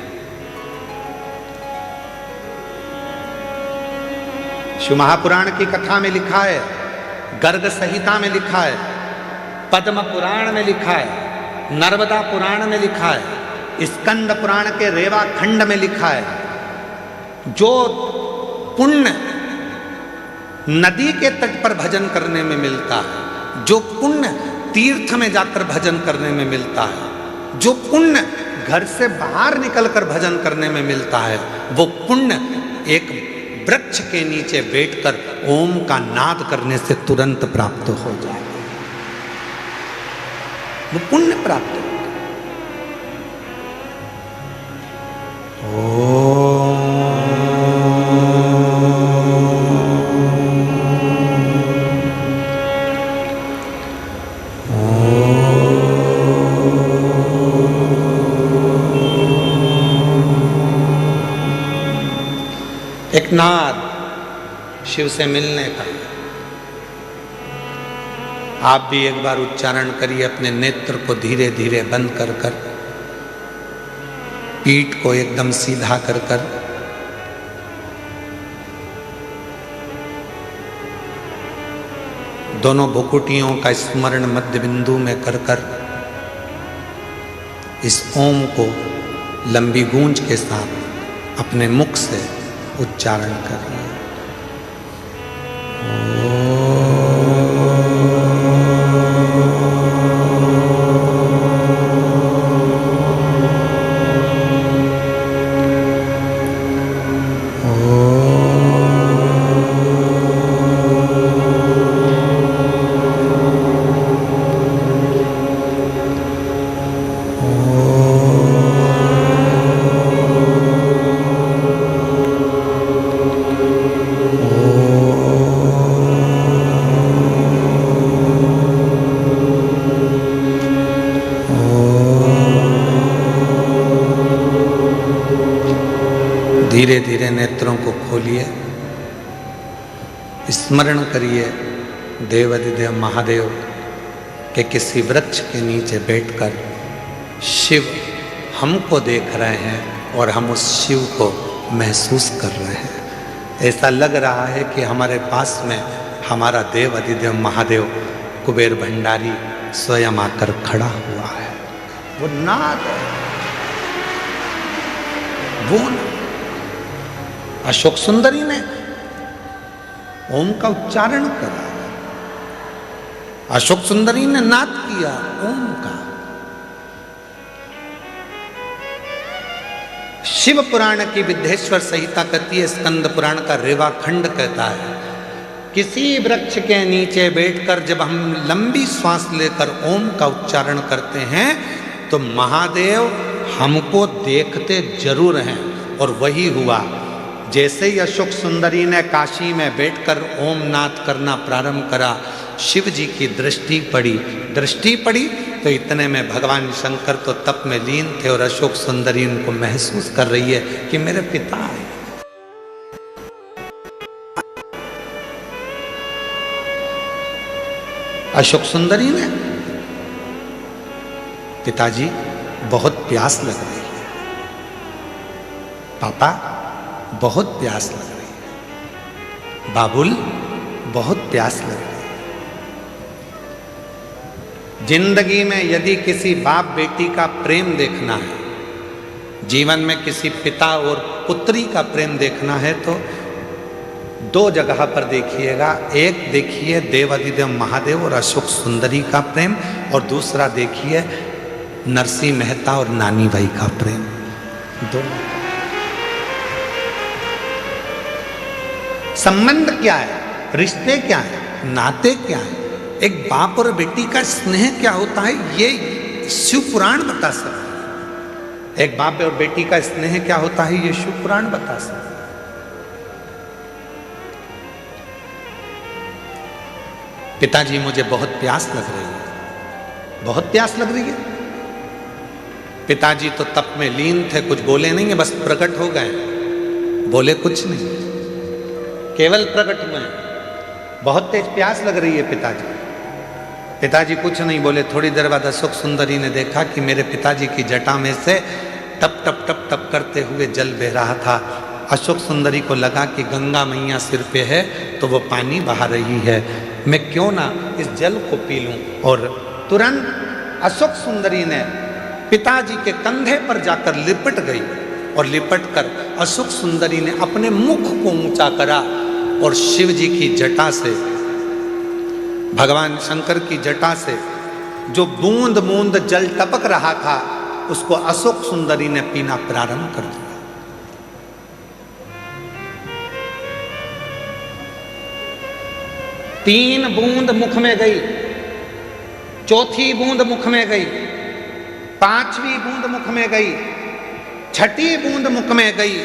शिव महापुराण की कथा में लिखा है, गर्ग संहिता में लिखा है, पद्म पुराण में लिखा है, नर्मदा पुराण में लिखा है, स्कंद पुराण के रेवा खंड में लिखा है, जो पुण्य नदी के तट पर भजन करने में मिलता है, जो पुण्य तीर्थ में जाकर भजन करने में मिलता है, जो पुण्य घर से बाहर निकलकर भजन करने में मिलता है, वो पुण्य एक वृक्ष के नीचे बैठकर ओम का नाद करने से तुरंत प्राप्त हो जाए, वो पुण्य प्राप्त हो। एक नाद शिव से मिलने का, आप भी एक बार उच्चारण करिए, अपने नेत्र को धीरे धीरे बंद कर कर, पीठ को एकदम सीधा कर कर, दोनों भुकुटियों का स्मरण मध्य बिंदु में कर कर इस ओम को लंबी गूंज के साथ अपने मुख से उच्चारण करिए। धीरे धीरे नेत्रों को खोलिए, स्मरण करिए देवाधिदेव महादेव के किसी वृक्ष के नीचे बैठकर शिव हमको देख रहे हैं और हम उस शिव को महसूस कर रहे हैं। ऐसा लग रहा है कि हमारे पास में हमारा देवाधिदेव महादेव कुबेर भंडारी स्वयं आकर खड़ा हुआ है। वो नाद है, वो अशोक सुंदरी ने ओम का उच्चारण करा, अशोक सुंदरी ने नाद किया ओम का। शिव पुराण की विद्येश्वर संहिता कहती है, स्कंद पुराण का रेवा खंड कहता है, किसी वृक्ष के नीचे बैठकर जब हम लंबी श्वास लेकर ओम का उच्चारण करते हैं तो महादेव हमको देखते जरूर हैं। और वही हुआ, जैसे ही अशोक सुंदरी ने काशी में बैठकर ओम नाद करना प्रारंभ करा, शिव जी की दृष्टि पड़ी तो इतने में भगवान शंकर तो तप में लीन थे और अशोक सुंदरी उनको महसूस कर रही है कि मेरे पिता है। अशोक सुंदरी ने, पिताजी बहुत प्यास लग रही है, पापा बहुत प्यास लग रही है, बाबुल बहुत प्यास लग रही है। जिंदगी में यदि किसी बाप बेटी का प्रेम देखना है, जीवन में किसी पिता और पुत्री का प्रेम देखना है तो दो जगह पर देखिएगा। एक देखिए देवाधिदेव महादेव और अशोक सुंदरी का प्रेम, और दूसरा देखिए नरसिंह मेहता और नानी बाई का प्रेम। दोनों संबंध क्या है, रिश्ते क्या है, नाते क्या है, एक बाप और बेटी का स्नेह क्या होता है, ये शिव पुराण बता सकता है। एक बाप और बेटी का स्नेह क्या होता है, ये शिव पुराण बता सकता है। पिताजी मुझे बहुत प्यास लग रही है, बहुत प्यास लग रही है। पिताजी तो तप में लीन थे, कुछ बोले नहीं है, बस प्रकट हो गए, बोले कुछ नहीं, केवल प्रकट में। बहुत तेज प्यास लग रही है पिताजी। पिताजी कुछ नहीं बोले। थोड़ी देर बाद अशोक सुंदरी ने देखा कि मेरे पिताजी की जटा में से टप टप टप टप करते हुए जल बह रहा था। अशोक सुंदरी को लगा कि गंगा मैया सिर पे है तो वो पानी बहा रही है, मैं क्यों ना इस जल को पी लूं। और तुरंत अशोक सुंदरी ने पिताजी के कंधे पर जाकर लिपट गई और लिपट कर अशोक सुंदरी ने अपने मुख को ऊंचा करा और शिव जी की जटा से, भगवान शंकर की जटा से जो बूंद बूंद जल टपक रहा था उसको अशोक सुंदरी ने पीना प्रारंभ कर दिया। तीन बूंद मुख में गई, चौथी बूंद मुख में गई, पांचवी बूंद मुख में गई, छठी बूंद मुख में गई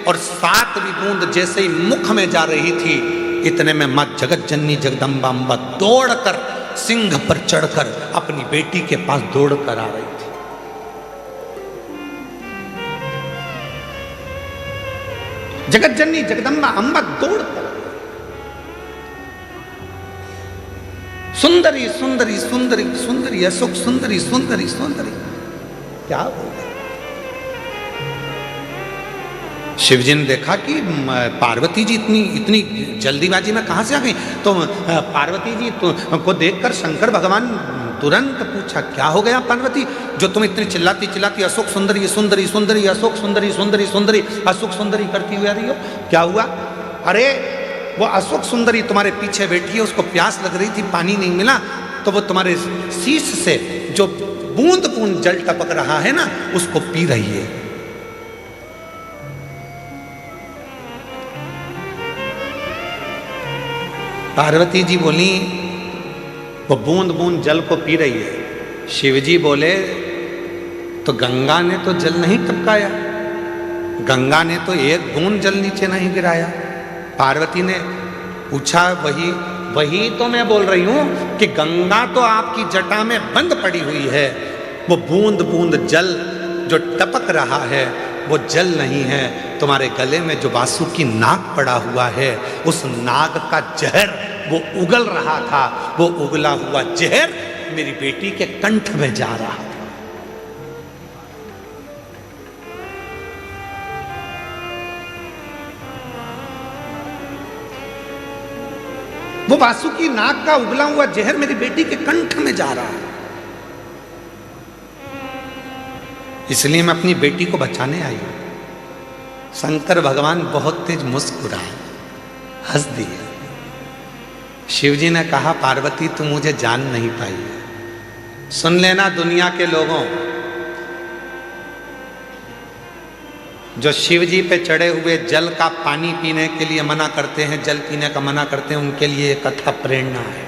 और सातवीं बूंद जैसे ही मुख में जा रही थी इतने में मां जगत जननी जगदम्बा अम्बा दौड़कर सिंह पर चढ़कर अपनी बेटी के पास दौड़कर आ रही थी। जगत जननी जगदम्बा अम्बा दौड़कर, सुंदरी सुंदरी सुंदरी सुंदरी अशोक सुंदरी सुंदरी सुंदरी, क्या हो गया? शिवजी ने देखा कि पार्वती जी इतनी जल्दीबाजी में कहां से आ गई। तो पार्वती जी को देखकर शंकर भगवान तुरंत पूछा, क्या हो गया पार्वती, जो तुम इतनी चिल्लाती चिल्लाती अशोक सुंदरी सुंदरी सुंदरी अशोक सुंदरी सुंदरी सुंदरी अशोक सुंदरी करती हुई आ रही हो, क्या हुआ? अरे वो अशोक सुंदरी तुम्हारे पीछे बैठी है, उसको प्यास लग रही थी, पानी नहीं मिला, तो वो तुम्हारे शीश से जो बूंद बूंद जल टपक रहा है ना उसको पी रही है। पार्वती जी बोली वो बूंद बूंद जल को पी रही है। शिवजी बोले तो गंगा ने तो जल नहीं टपकाया, गंगा ने तो एक बूंद जल नीचे नहीं गिराया। पार्वती ने पूछा, वही तो मैं बोल रही हूं कि गंगा तो आपकी जटा में बंद पड़ी हुई है, वो बूंद बूंद जल जो टपक रहा है वो जल नहीं है, तुम्हारे गले में जो वासुकी नाग पड़ा हुआ है उस नाग का जहर वो उगल रहा था, वो उगला हुआ जहर मेरी बेटी के कंठ में जा रहा था। वो वासुकी नाग का उगला हुआ जहर मेरी बेटी के कंठ में जा रहा है, इसलिए मैं अपनी बेटी को बचाने आई हूं। शंकर भगवान बहुत तेज मुस्कुराए, हंस दिए। शिवजी ने कहा, पार्वती तू मुझे जान नहीं पाई। सुन लेना दुनिया के लोगों, जो शिवजी पे चढ़े हुए जल का पानी पीने के लिए मना करते हैं, जल पीने का मना करते हैं, उनके लिए कथा प्रेरणा है।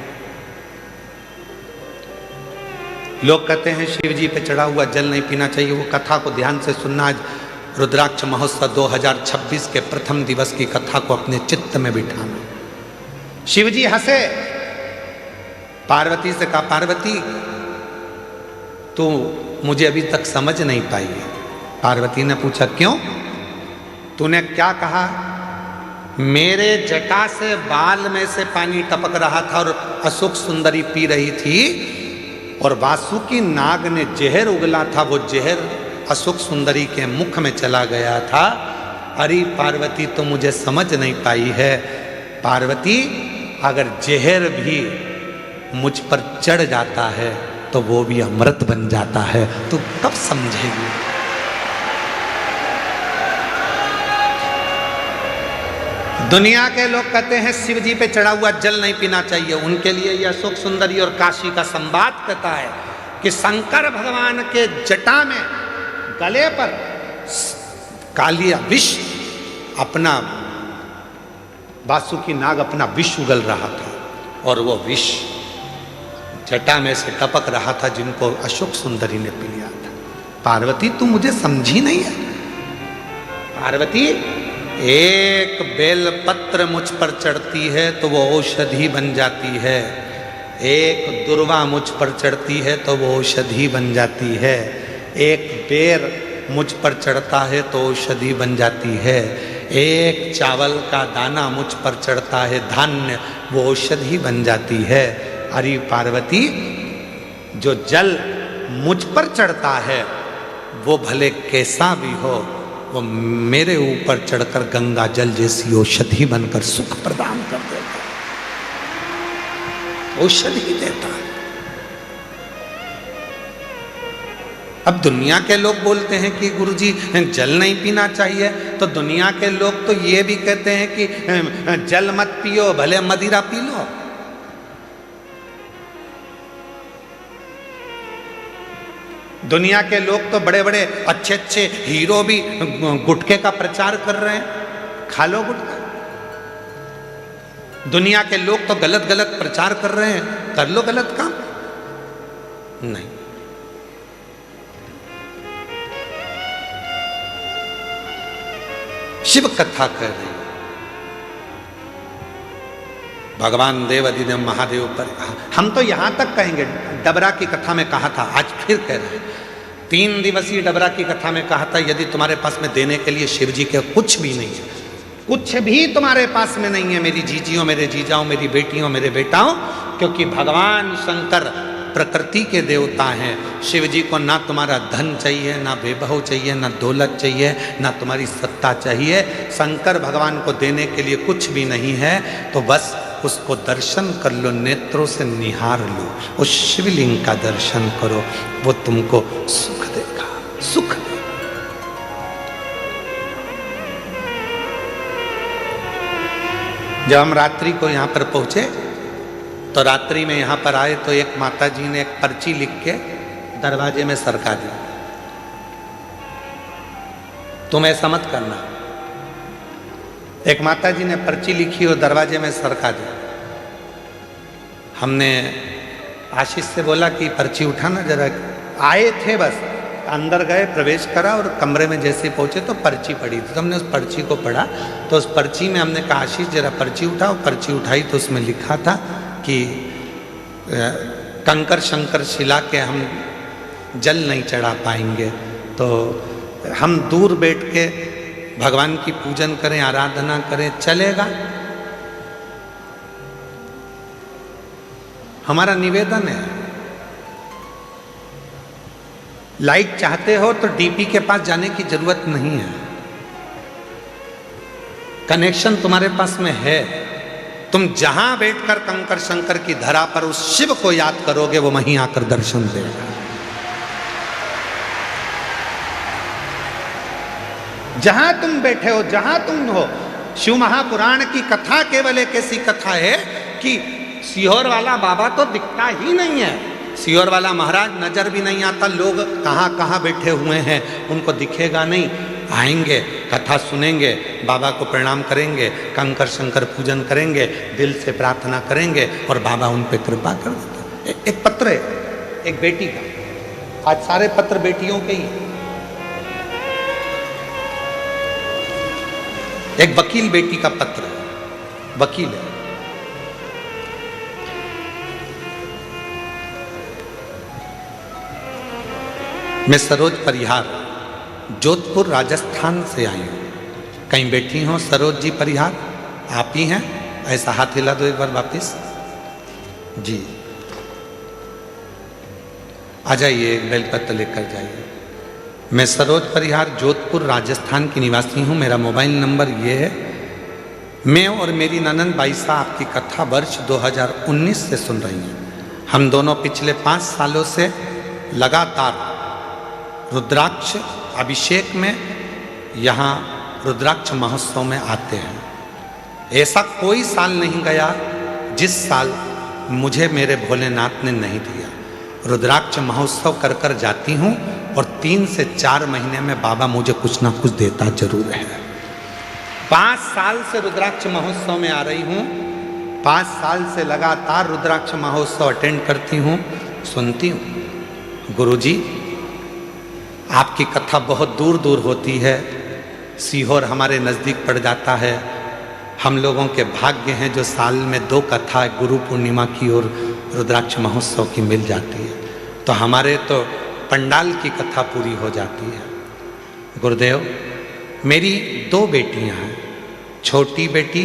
लोग कहते हैं शिवजी पे चढ़ा हुआ जल नहीं पीना चाहिए, वो कथा को ध्यान से सुनना। आज रुद्राक्ष महोत्सव 2026 के प्रथम दिवस की कथा को अपने चित्त में बिठाना। शिवजी हंसे, पार्वती से कहा, पार्वती तू मुझे अभी तक समझ नहीं पाई है। पार्वती ने पूछा, क्यों? तूने क्या कहा? मेरे जटा से बाल में से पानी टपक रहा था और अशोक सुंदरी पी रही थी, और वासुकी नाग ने जहर उगला था, वो जहर अशोक सुंदरी के मुख में चला गया था। अरे पार्वती तो मुझे समझ नहीं पाई है। पार्वती अगर जहर भी मुझ पर चढ़ जाता है तो वो भी अमृत बन जाता है, तो कब समझेगी? दुनिया के लोग कहते हैं शिव जी पे चढ़ा हुआ जल नहीं पीना चाहिए, उनके लिए यह अशोक सुंदरी और काशी का संवाद कहता है कि शंकर भगवान के जटा में गले पर कालिया विष अपना, वासुकी नाग अपना विष उगल रहा था और वो विष जटा में से टपक रहा था, जिनको अशोक सुंदरी ने पी लिया था। पार्वती तू मुझे समझी नहीं है। पार्वती, एक बेल पत्र मुझ पर चढ़ती है तो वो औषधि बन जाती है, एक दुर्वा मुझ पर चढ़ती है तो वो औषधि बन जाती है, एक बेर मुझ पर चढ़ता है तो औषधि बन जाती है, एक चावल का दाना मुझ पर चढ़ता है धान्य, वो औषधि बन जाती है। अरे पार्वती, जो जल मुझ पर चढ़ता है वो भले कैसा भी हो, वो मेरे ऊपर चढ़कर गंगा जल जैसी औषधि बनकर सुख प्रदान कर देता है, औषधि देता है। अब दुनिया के लोग बोलते हैं कि गुरुजी जल नहीं पीना चाहिए, तो दुनिया के लोग तो ये भी कहते हैं कि जल मत पियो, भले मदिरा पी लो। दुनिया के लोग तो बड़े बड़े अच्छे अच्छे हीरो भी गुटखे का प्रचार कर रहे हैं, खा लो गुटखा। दुनिया के लोग तो गलत गलत प्रचार कर रहे हैं, कर लो गलत काम। नहीं, शिव कथा कर रहे हैं, भगवान देव अधिदेव महादेव पर। हम तो यहां तक कहेंगे, डबरा की कथा में कहा था, आज फिर कह रहे हैं, 3 दिवसीय डबरा की कथा में कहा था, यदि तुम्हारे पास में देने के लिए शिव जी के कुछ भी नहीं है, कुछ भी तुम्हारे पास में नहीं है मेरी जीजियों, मेरे जीजाओं, मेरी बेटियों, मेरे बेटाओं, क्योंकि भगवान शंकर प्रकृति के देवता हैं। शिव जी को ना तुम्हारा धन चाहिए, ना वैभव चाहिए, ना दौलत चाहिए, ना तुम्हारी सत्ता चाहिए। शंकर भगवान को देने के लिए कुछ भी नहीं है, तो बस उसको दर्शन कर लो, नेत्रों से निहार लो, उस शिवलिंग का दर्शन करो, वो तुमको सुख देगा, सुख देगा। जब हम रात्रि को यहाँ पर पहुंचे, तो रात्रि में यहाँ पर आए तो एक माता जी ने एक पर्ची लिख के दरवाजे में सरका दी, तुम ऐसा मत करना। एक माता जी ने पर्ची लिखी और दरवाजे में सरका दी। हमने आशीष से बोला कि पर्ची उठाना जरा। आए थे, बस अंदर गए, प्रवेश करा और कमरे में जैसे पहुंचे तो पर्ची पड़ी थी, तो हमने उस पर्ची को पढ़ा। तो उस पर्ची में हमने कहा आशीष जरा पर्ची उठाओ। पर्ची उठाई तो उसमें लिखा था कि कंकर शंकर शिला के हम जल नहीं चढ़ा पाएंगे, तो हम दूर बैठ के भगवान की पूजन करें, आराधना करें, चलेगा? हमारा निवेदन है, लाइट चाहते हो तो डीपी के पास जाने की जरूरत नहीं है, कनेक्शन तुम्हारे पास में है। तुम जहां बैठकर कंकर शंकर की धरा पर उस शिव को याद करोगे, वो वहीं आकर दर्शन देगा। जहां तुम बैठे हो, जहां तुम हो। शिव महापुराण की कथा केवल एक ऐसी कथा है कि सीहोर वाला बाबा तो दिखता ही नहीं है, सीहोर वाला महाराज नजर भी नहीं आता, लोग कहाँ कहाँ बैठे हुए हैं उनको दिखेगा नहीं। आएंगे, कथा सुनेंगे, बाबा को प्रणाम करेंगे, कंकर शंकर पूजन करेंगे, दिल से प्रार्थना करेंगे और बाबा उन पे कृपा कर देते। एक पत्र है एक बेटी का, आज सारे पत्र बेटियों के ही। एक वकील बेटी का पत्र है, वकील है, मैं सरोज परिहार जोधपुर राजस्थान से आई हूँ। कहीं बैठी हो सरोज जी परिहार? आप ही हैं? ऐसा हाथ हिला दो एक बार वापिस जी। आ जाइए, एक बेलपत्र लेकर जाइए। मैं सरोज परिहार जोधपुर राजस्थान की निवासी हूँ। मेरा मोबाइल नंबर ये है। मैं और मेरी ननंद बाईसा आपकी कथा वर्ष 2019 से सुन रही हैं। हम दोनों पिछले 5 सालों से लगातार रुद्राक्ष अभिषेक में यहाँ रुद्राक्ष महोत्सव में आते हैं। ऐसा कोई साल नहीं गया जिस साल मुझे मेरे भोलेनाथ ने नहीं दिया। रुद्राक्ष महोत्सव कर कर जाती हूँ और 3 से 4 महीने में बाबा मुझे कुछ ना कुछ देता जरूर है। 5 साल से रुद्राक्ष महोत्सव में आ रही हूँ, 5 साल से लगातार रुद्राक्ष महोत्सव अटेंड करती हूँ, सुनती हूँ। गुरुजी, आपकी कथा बहुत दूर दूर होती है, सीहोर हमारे नज़दीक पड़ जाता है। हम लोगों के भाग्य हैं जो साल में 2 कथा गुरु पूर्णिमा की और रुद्राक्ष महोत्सव की मिल जाती है, तो हमारे तो पंडाल की कथा पूरी हो जाती है। गुरुदेव, मेरी 2 बेटियां हैं। छोटी बेटी,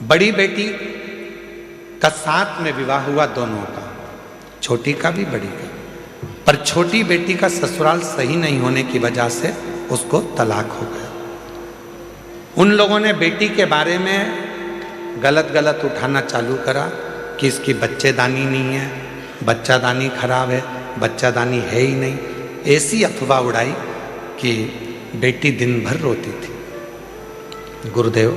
बड़ी बेटी का साथ में विवाह हुआ दोनों का, छोटी का भी बड़ी का, पर छोटी बेटी का ससुराल सही नहीं होने की वजह से उसको तलाक हो गया। उन लोगों ने बेटी के बारे में गलत गलत उठाना चालू करा कि इसकी बच्चेदानी नहीं है, बच्चादानी खराब है, बच्चादानी है ही नहीं, ऐसी अफवाह उड़ाई कि बेटी दिन भर रोती थी। गुरुदेव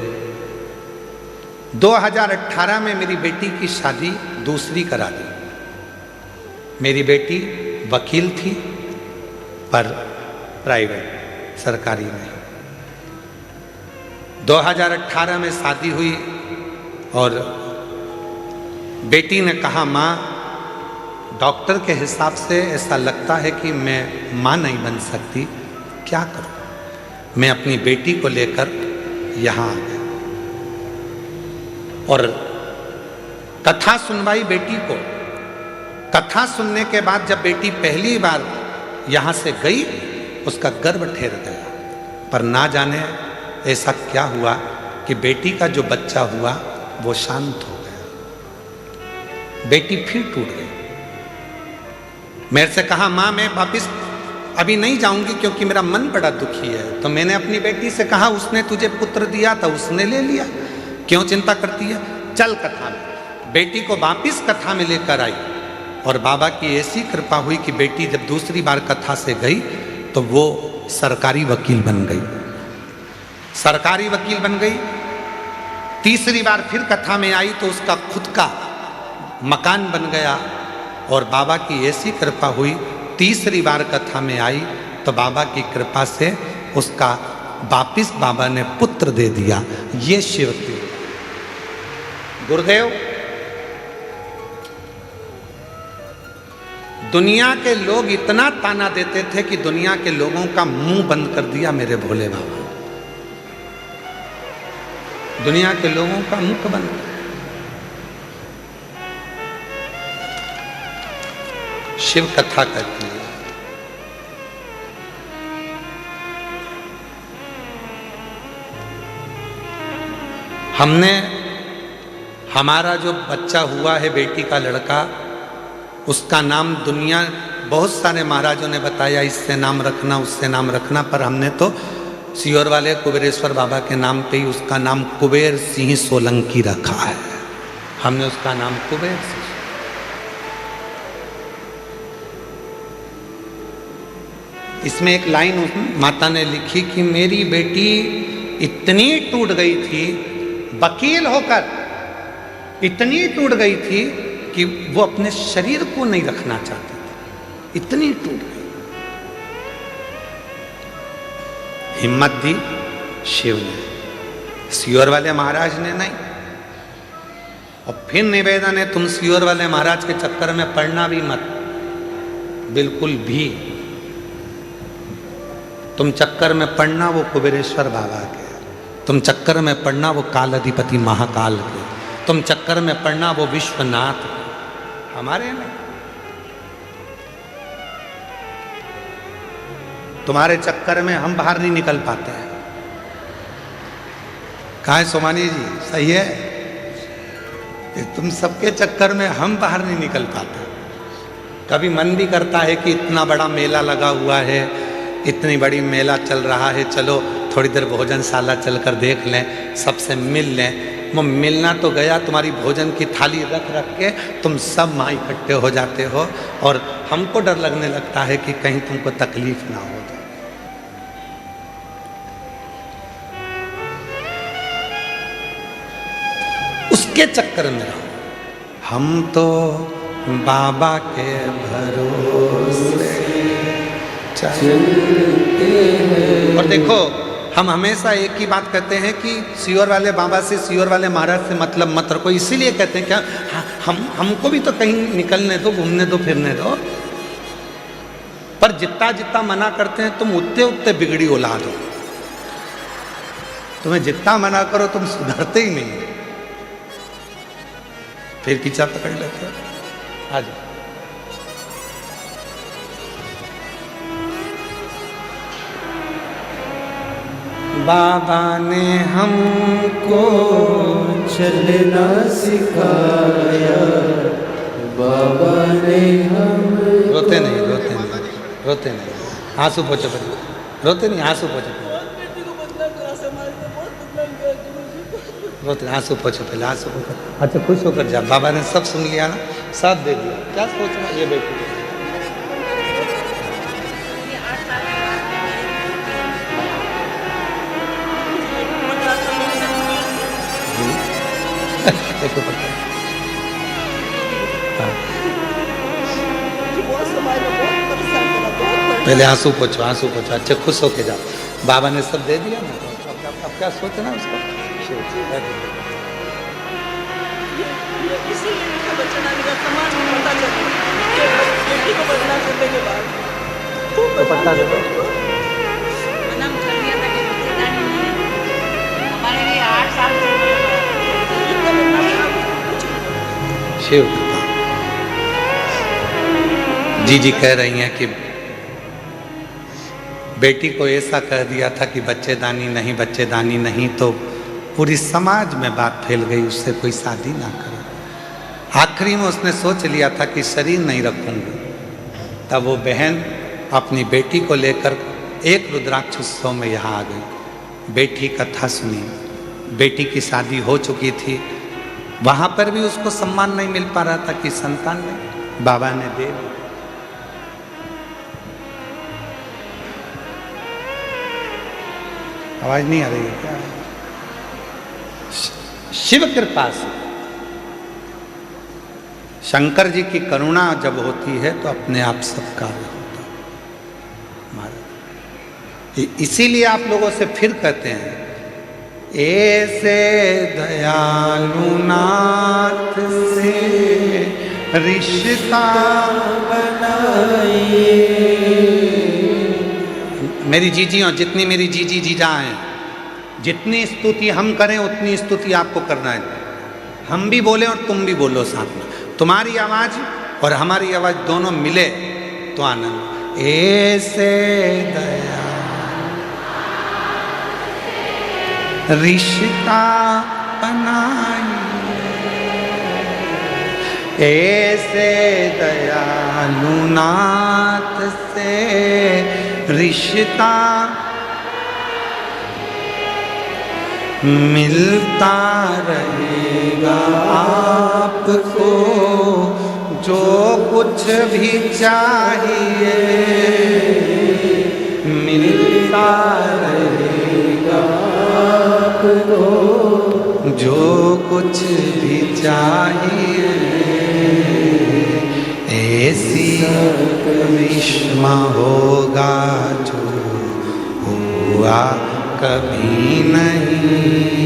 2018 में मेरी बेटी की शादी दूसरी करा दी। मेरी बेटी वकील थी पर प्राइवेट, सरकारी नहीं। 2018 में शादी हुई और बेटी ने कहा, माँ डॉक्टर के हिसाब से ऐसा लगता है कि मैं माँ नहीं बन सकती, क्या करूं? मैं अपनी बेटी को लेकर यहाँ आ गया और कथा सुनवाई बेटी को। कथा सुनने के बाद जब बेटी पहली बार यहाँ से गई, उसका गर्भ ठेर गया। पर ना जाने ऐसा क्या हुआ कि बेटी का जो बच्चा हुआ वो शांत हो गया। बेटी फिर टूट गई। मेरे से कहा, माँ मैं वापिस अभी नहीं जाऊंगी क्योंकि मेरा मन बड़ा दुखी है। तो मैंने अपनी बेटी से कहा, उसने तुझे पुत्र दिया था, उसने ले लिया, क्यों चिंता करती है, चल कथा में। बेटी को वापिस कथा में लेकर आई और बाबा की ऐसी कृपा हुई कि बेटी जब दूसरी बार कथा से गई तो वो सरकारी वकील बन गई। सरकारी वकील बन गई। तीसरी बार फिर कथा में आई तो उसका खुद का मकान बन गया और बाबा की ऐसी कृपा हुई, तीसरी बार कथा में आई तो बाबा की कृपा से उसका वापिस बाबा ने पुत्र दे दिया। ये शिव की। गुरुदेव दुनिया के लोग इतना ताना देते थे कि दुनिया के लोगों का मुंह बंद कर दिया मेरे भोले बाबा। दुनिया के लोगों का मुख बंद। शिव कथा करती है। हमने हमारा जो बच्चा हुआ है, बेटी का लड़का, उसका नाम दुनिया बहुत सारे महाराजों ने बताया, इससे नाम रखना उससे नाम रखना, पर हमने तो सीहोर वाले कुबेरेश्वर बाबा के नाम पे ही उसका नाम कुबेर सिंह सोलंकी रखा है। हमने उसका नाम कुबेर सिंह। इसमें एक लाइन माता ने लिखी कि मेरी बेटी इतनी टूट गई थी, वकील होकर इतनी टूट गई थी कि वो अपने शरीर को नहीं रखना चाहती थी, इतनी टूट गई। हिम्मत दी शिव ने, सीहोर वाले महाराज ने नहीं। और फिर निवेदन है, तुम सीहोर वाले महाराज के चक्कर में पड़ना भी मत, बिल्कुल भी। तुम चक्कर में पड़ना वो कुबेरेश्वर बाबा के, तुम चक्कर में पड़ना वो काल अधिपति महाकाल के, तुम चक्कर में पड़ना वो विश्वनाथ के, हमारे में। तुम्हारे चक्कर में हम बाहर नहीं निकल पाते हैं। कहाँ है सोमानी जी, सही है कि तुम सबके चक्कर में हम बाहर नहीं निकल पाते। कभी मन भी करता है कि इतना बड़ा मेला लगा हुआ है, इतनी बड़ी मेला चल रहा है, चलो थोड़ी देर भोजनशाला चलकर देख लें, सबसे मिल लें। वो मिलना तो गया, तुम्हारी भोजन की थाली रख रख के तुम सब माँ इकट्ठे हो जाते हो और हमको डर लगने लगता है कि कहीं तुमको तकलीफ ना हो जाए। उसके चक्कर में रहो। हम तो बाबा के भरोसे चलते हैं। और देखो, हम हमेशा एक ही बात कहते हैं कि सीहोर वाले बाबा से, सीहोर वाले महाराज से मतलब मत रखो। इसीलिए कहते हैं क्या, हमको भी तो कहीं निकलने दो, घूमने दो, फिरने दो। पर जितना जितना मना करते हैं तुम उतने उतने बिगड़ी औलाद हो। तुम्हें जितना मना करो तुम सुधरते ही नहीं, फिर पीछा पकड़ लेते हो। आ जाओ। बाबा ने हमको चलना सिखाया, बाबा ने हम। रोते नहीं, रोते नहीं, रोते नहीं, आंसू पोछो पहले, रोते नहीं, आंसू पोछो पहले, रोते आंसू पोछो पहले, आंसू पोछो। अच्छा खुश होकर जा, बाबा ने सब सुन लिया ना। साथ दे दिया, क्या सोचना ये बेटी। देखो पता है। हाँ। पहले आंसू पोछो, आंसू पोछो, अच्छे खुश होके जाओ। बाबा ने सब दे दिया ना, अब क्या सोचना उसको। तो पता दे दो। हमारे लिए 8 साल से शिव कृपा। जी कह रही हैं कि बेटी को ऐसा कह दिया था कि बच्चेदानी नहीं, बच्चेदानी नहीं, तो पूरी समाज में बात फैल गई उससे कोई शादी ना करे। आखिरी में उसने सोच लिया था कि शरीर नहीं रखूंगी। तब वो बहन अपनी बेटी को लेकर एक रुद्राक्ष उत्सव में यहाँ आ गई। बेटी कथा सुनी, बेटी की शादी हो चुकी थी। वहाँ पर भी उसको सम्मान नहीं मिल पा रहा था कि संतान नहीं, बाबा ने दे दी। आवाज नहीं आ रही है क्या? शिव कृपा से, शंकर जी की करुणा जब होती है तो अपने आप सब कार्य होता है। इसीलिए आप लोगों से फिर कहते हैं, ऐसे दयालुनाथ से रिश्ता बनाइए। मेरी जीजियों, जितनी मेरी जीजी जीजा हैं, जितनी स्तुति हम करें उतनी स्तुति आपको करना है। हम भी बोले और तुम भी बोलो साथ में। तुम्हारी आवाज और हमारी आवाज दोनों मिले तो आनंद। ऐसे दया रिश्ता बनाइए, ऐसे दयालुनाथ से रिश्ता मिलता रहेगा आपको जो कुछ भी चाहिए, मिलता रहेगा आपको जो कुछ भी चाहिए। ऐसी करिश्मा होगा जो हुआ कभी नहीं,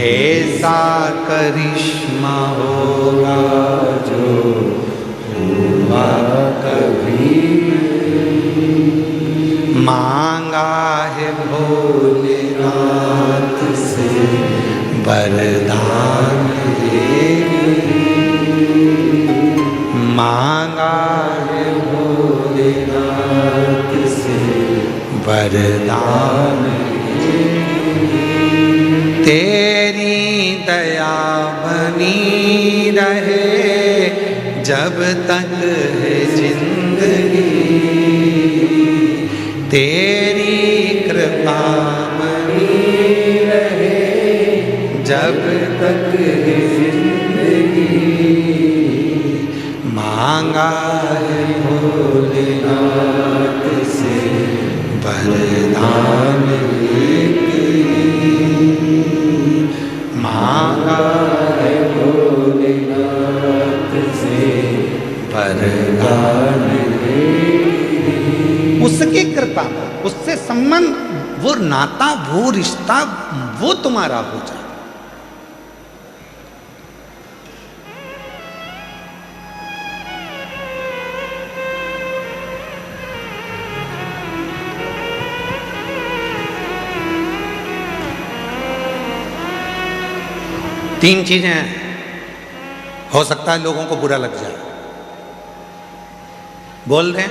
ऐसा करिश्मा होगा जो हुआ कभी नहीं। मांगा है भोलेनाथ से वरदान ये, मांगा है भोलेनाथ से वरदान, तेरी दया बनी रहे जब तक है जिंदगी, तेरी कृपा बनी रहे जब तक है जिंदगी। मांगा है भोलेनाथ से वरदान एक ही, मांगा है भोलेनाथ से वरदान एक ही। उसकी कृपा, उससे संबंध, वो नाता, वो रिश्ता, वो तुम्हारा हो जाए। तीन चीजें हो सकता है लोगों को बुरा लग जाए, बोल दें,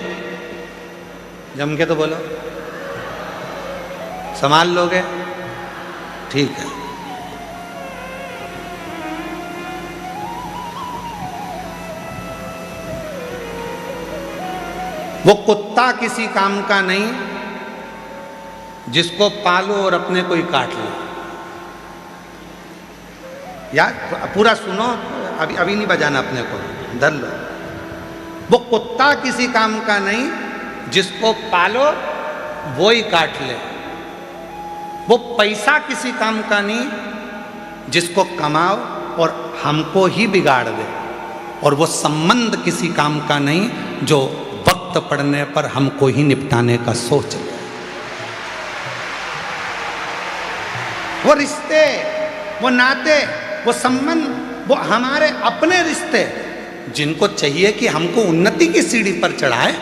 जम के तो बोलो, संभाल लोगे, ठीक है। वो कुत्ता किसी काम का नहीं जिसको पालो और अपने को ही काट लो। यार पूरा सुनो, अभी अभी नहीं बजाना अपने को, धर लो। वो कुत्ता किसी काम का नहीं, जिसको पालो वो ही काट ले। वो पैसा किसी काम का नहीं, जिसको कमाओ और हमको ही बिगाड़ दे। और वो संबंध किसी काम का नहीं, जो वक्त पड़ने पर हमको ही निपटाने का सोच ले। वो रिश्ते, वो नाते, वो संबंध, वो हमारे अपने रिश्ते, जिनको चाहिए कि हमको उन्नति की सीढ़ी पर चढ़ाए,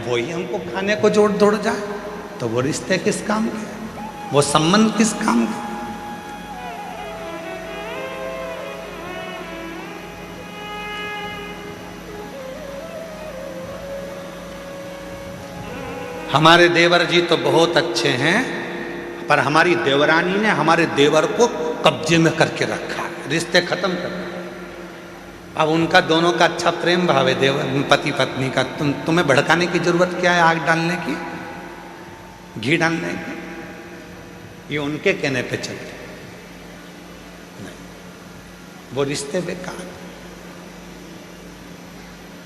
वो ही हमको खाने को जोड़ दौड़ जाए, तो वो रिश्ते किस काम के, वो संबंध किस काम के। हमारे देवर जी तो बहुत अच्छे हैं, पर हमारी देवरानी ने हमारे देवर को कब्जे में करके रखा, रिश्ते खत्म कर दिए। अब उनका दोनों का अच्छा प्रेम भाव है, देवर पति पत्नी का। तुम्हें भड़काने की जरूरत क्या है, आग डालने की, घी डालने की? ये उनके कहने पे चलते नहीं, वो रिश्ते बेकार।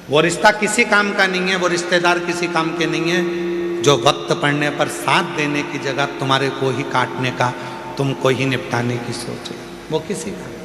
वो रिश्ता किसी काम का नहीं है, वो रिश्तेदार किसी काम के नहीं है, जो वक्त पड़ने पर साथ देने की जगह तुम्हारे को ही काटने का, तुमको ही निपटाने की सोच ले, वो किसी का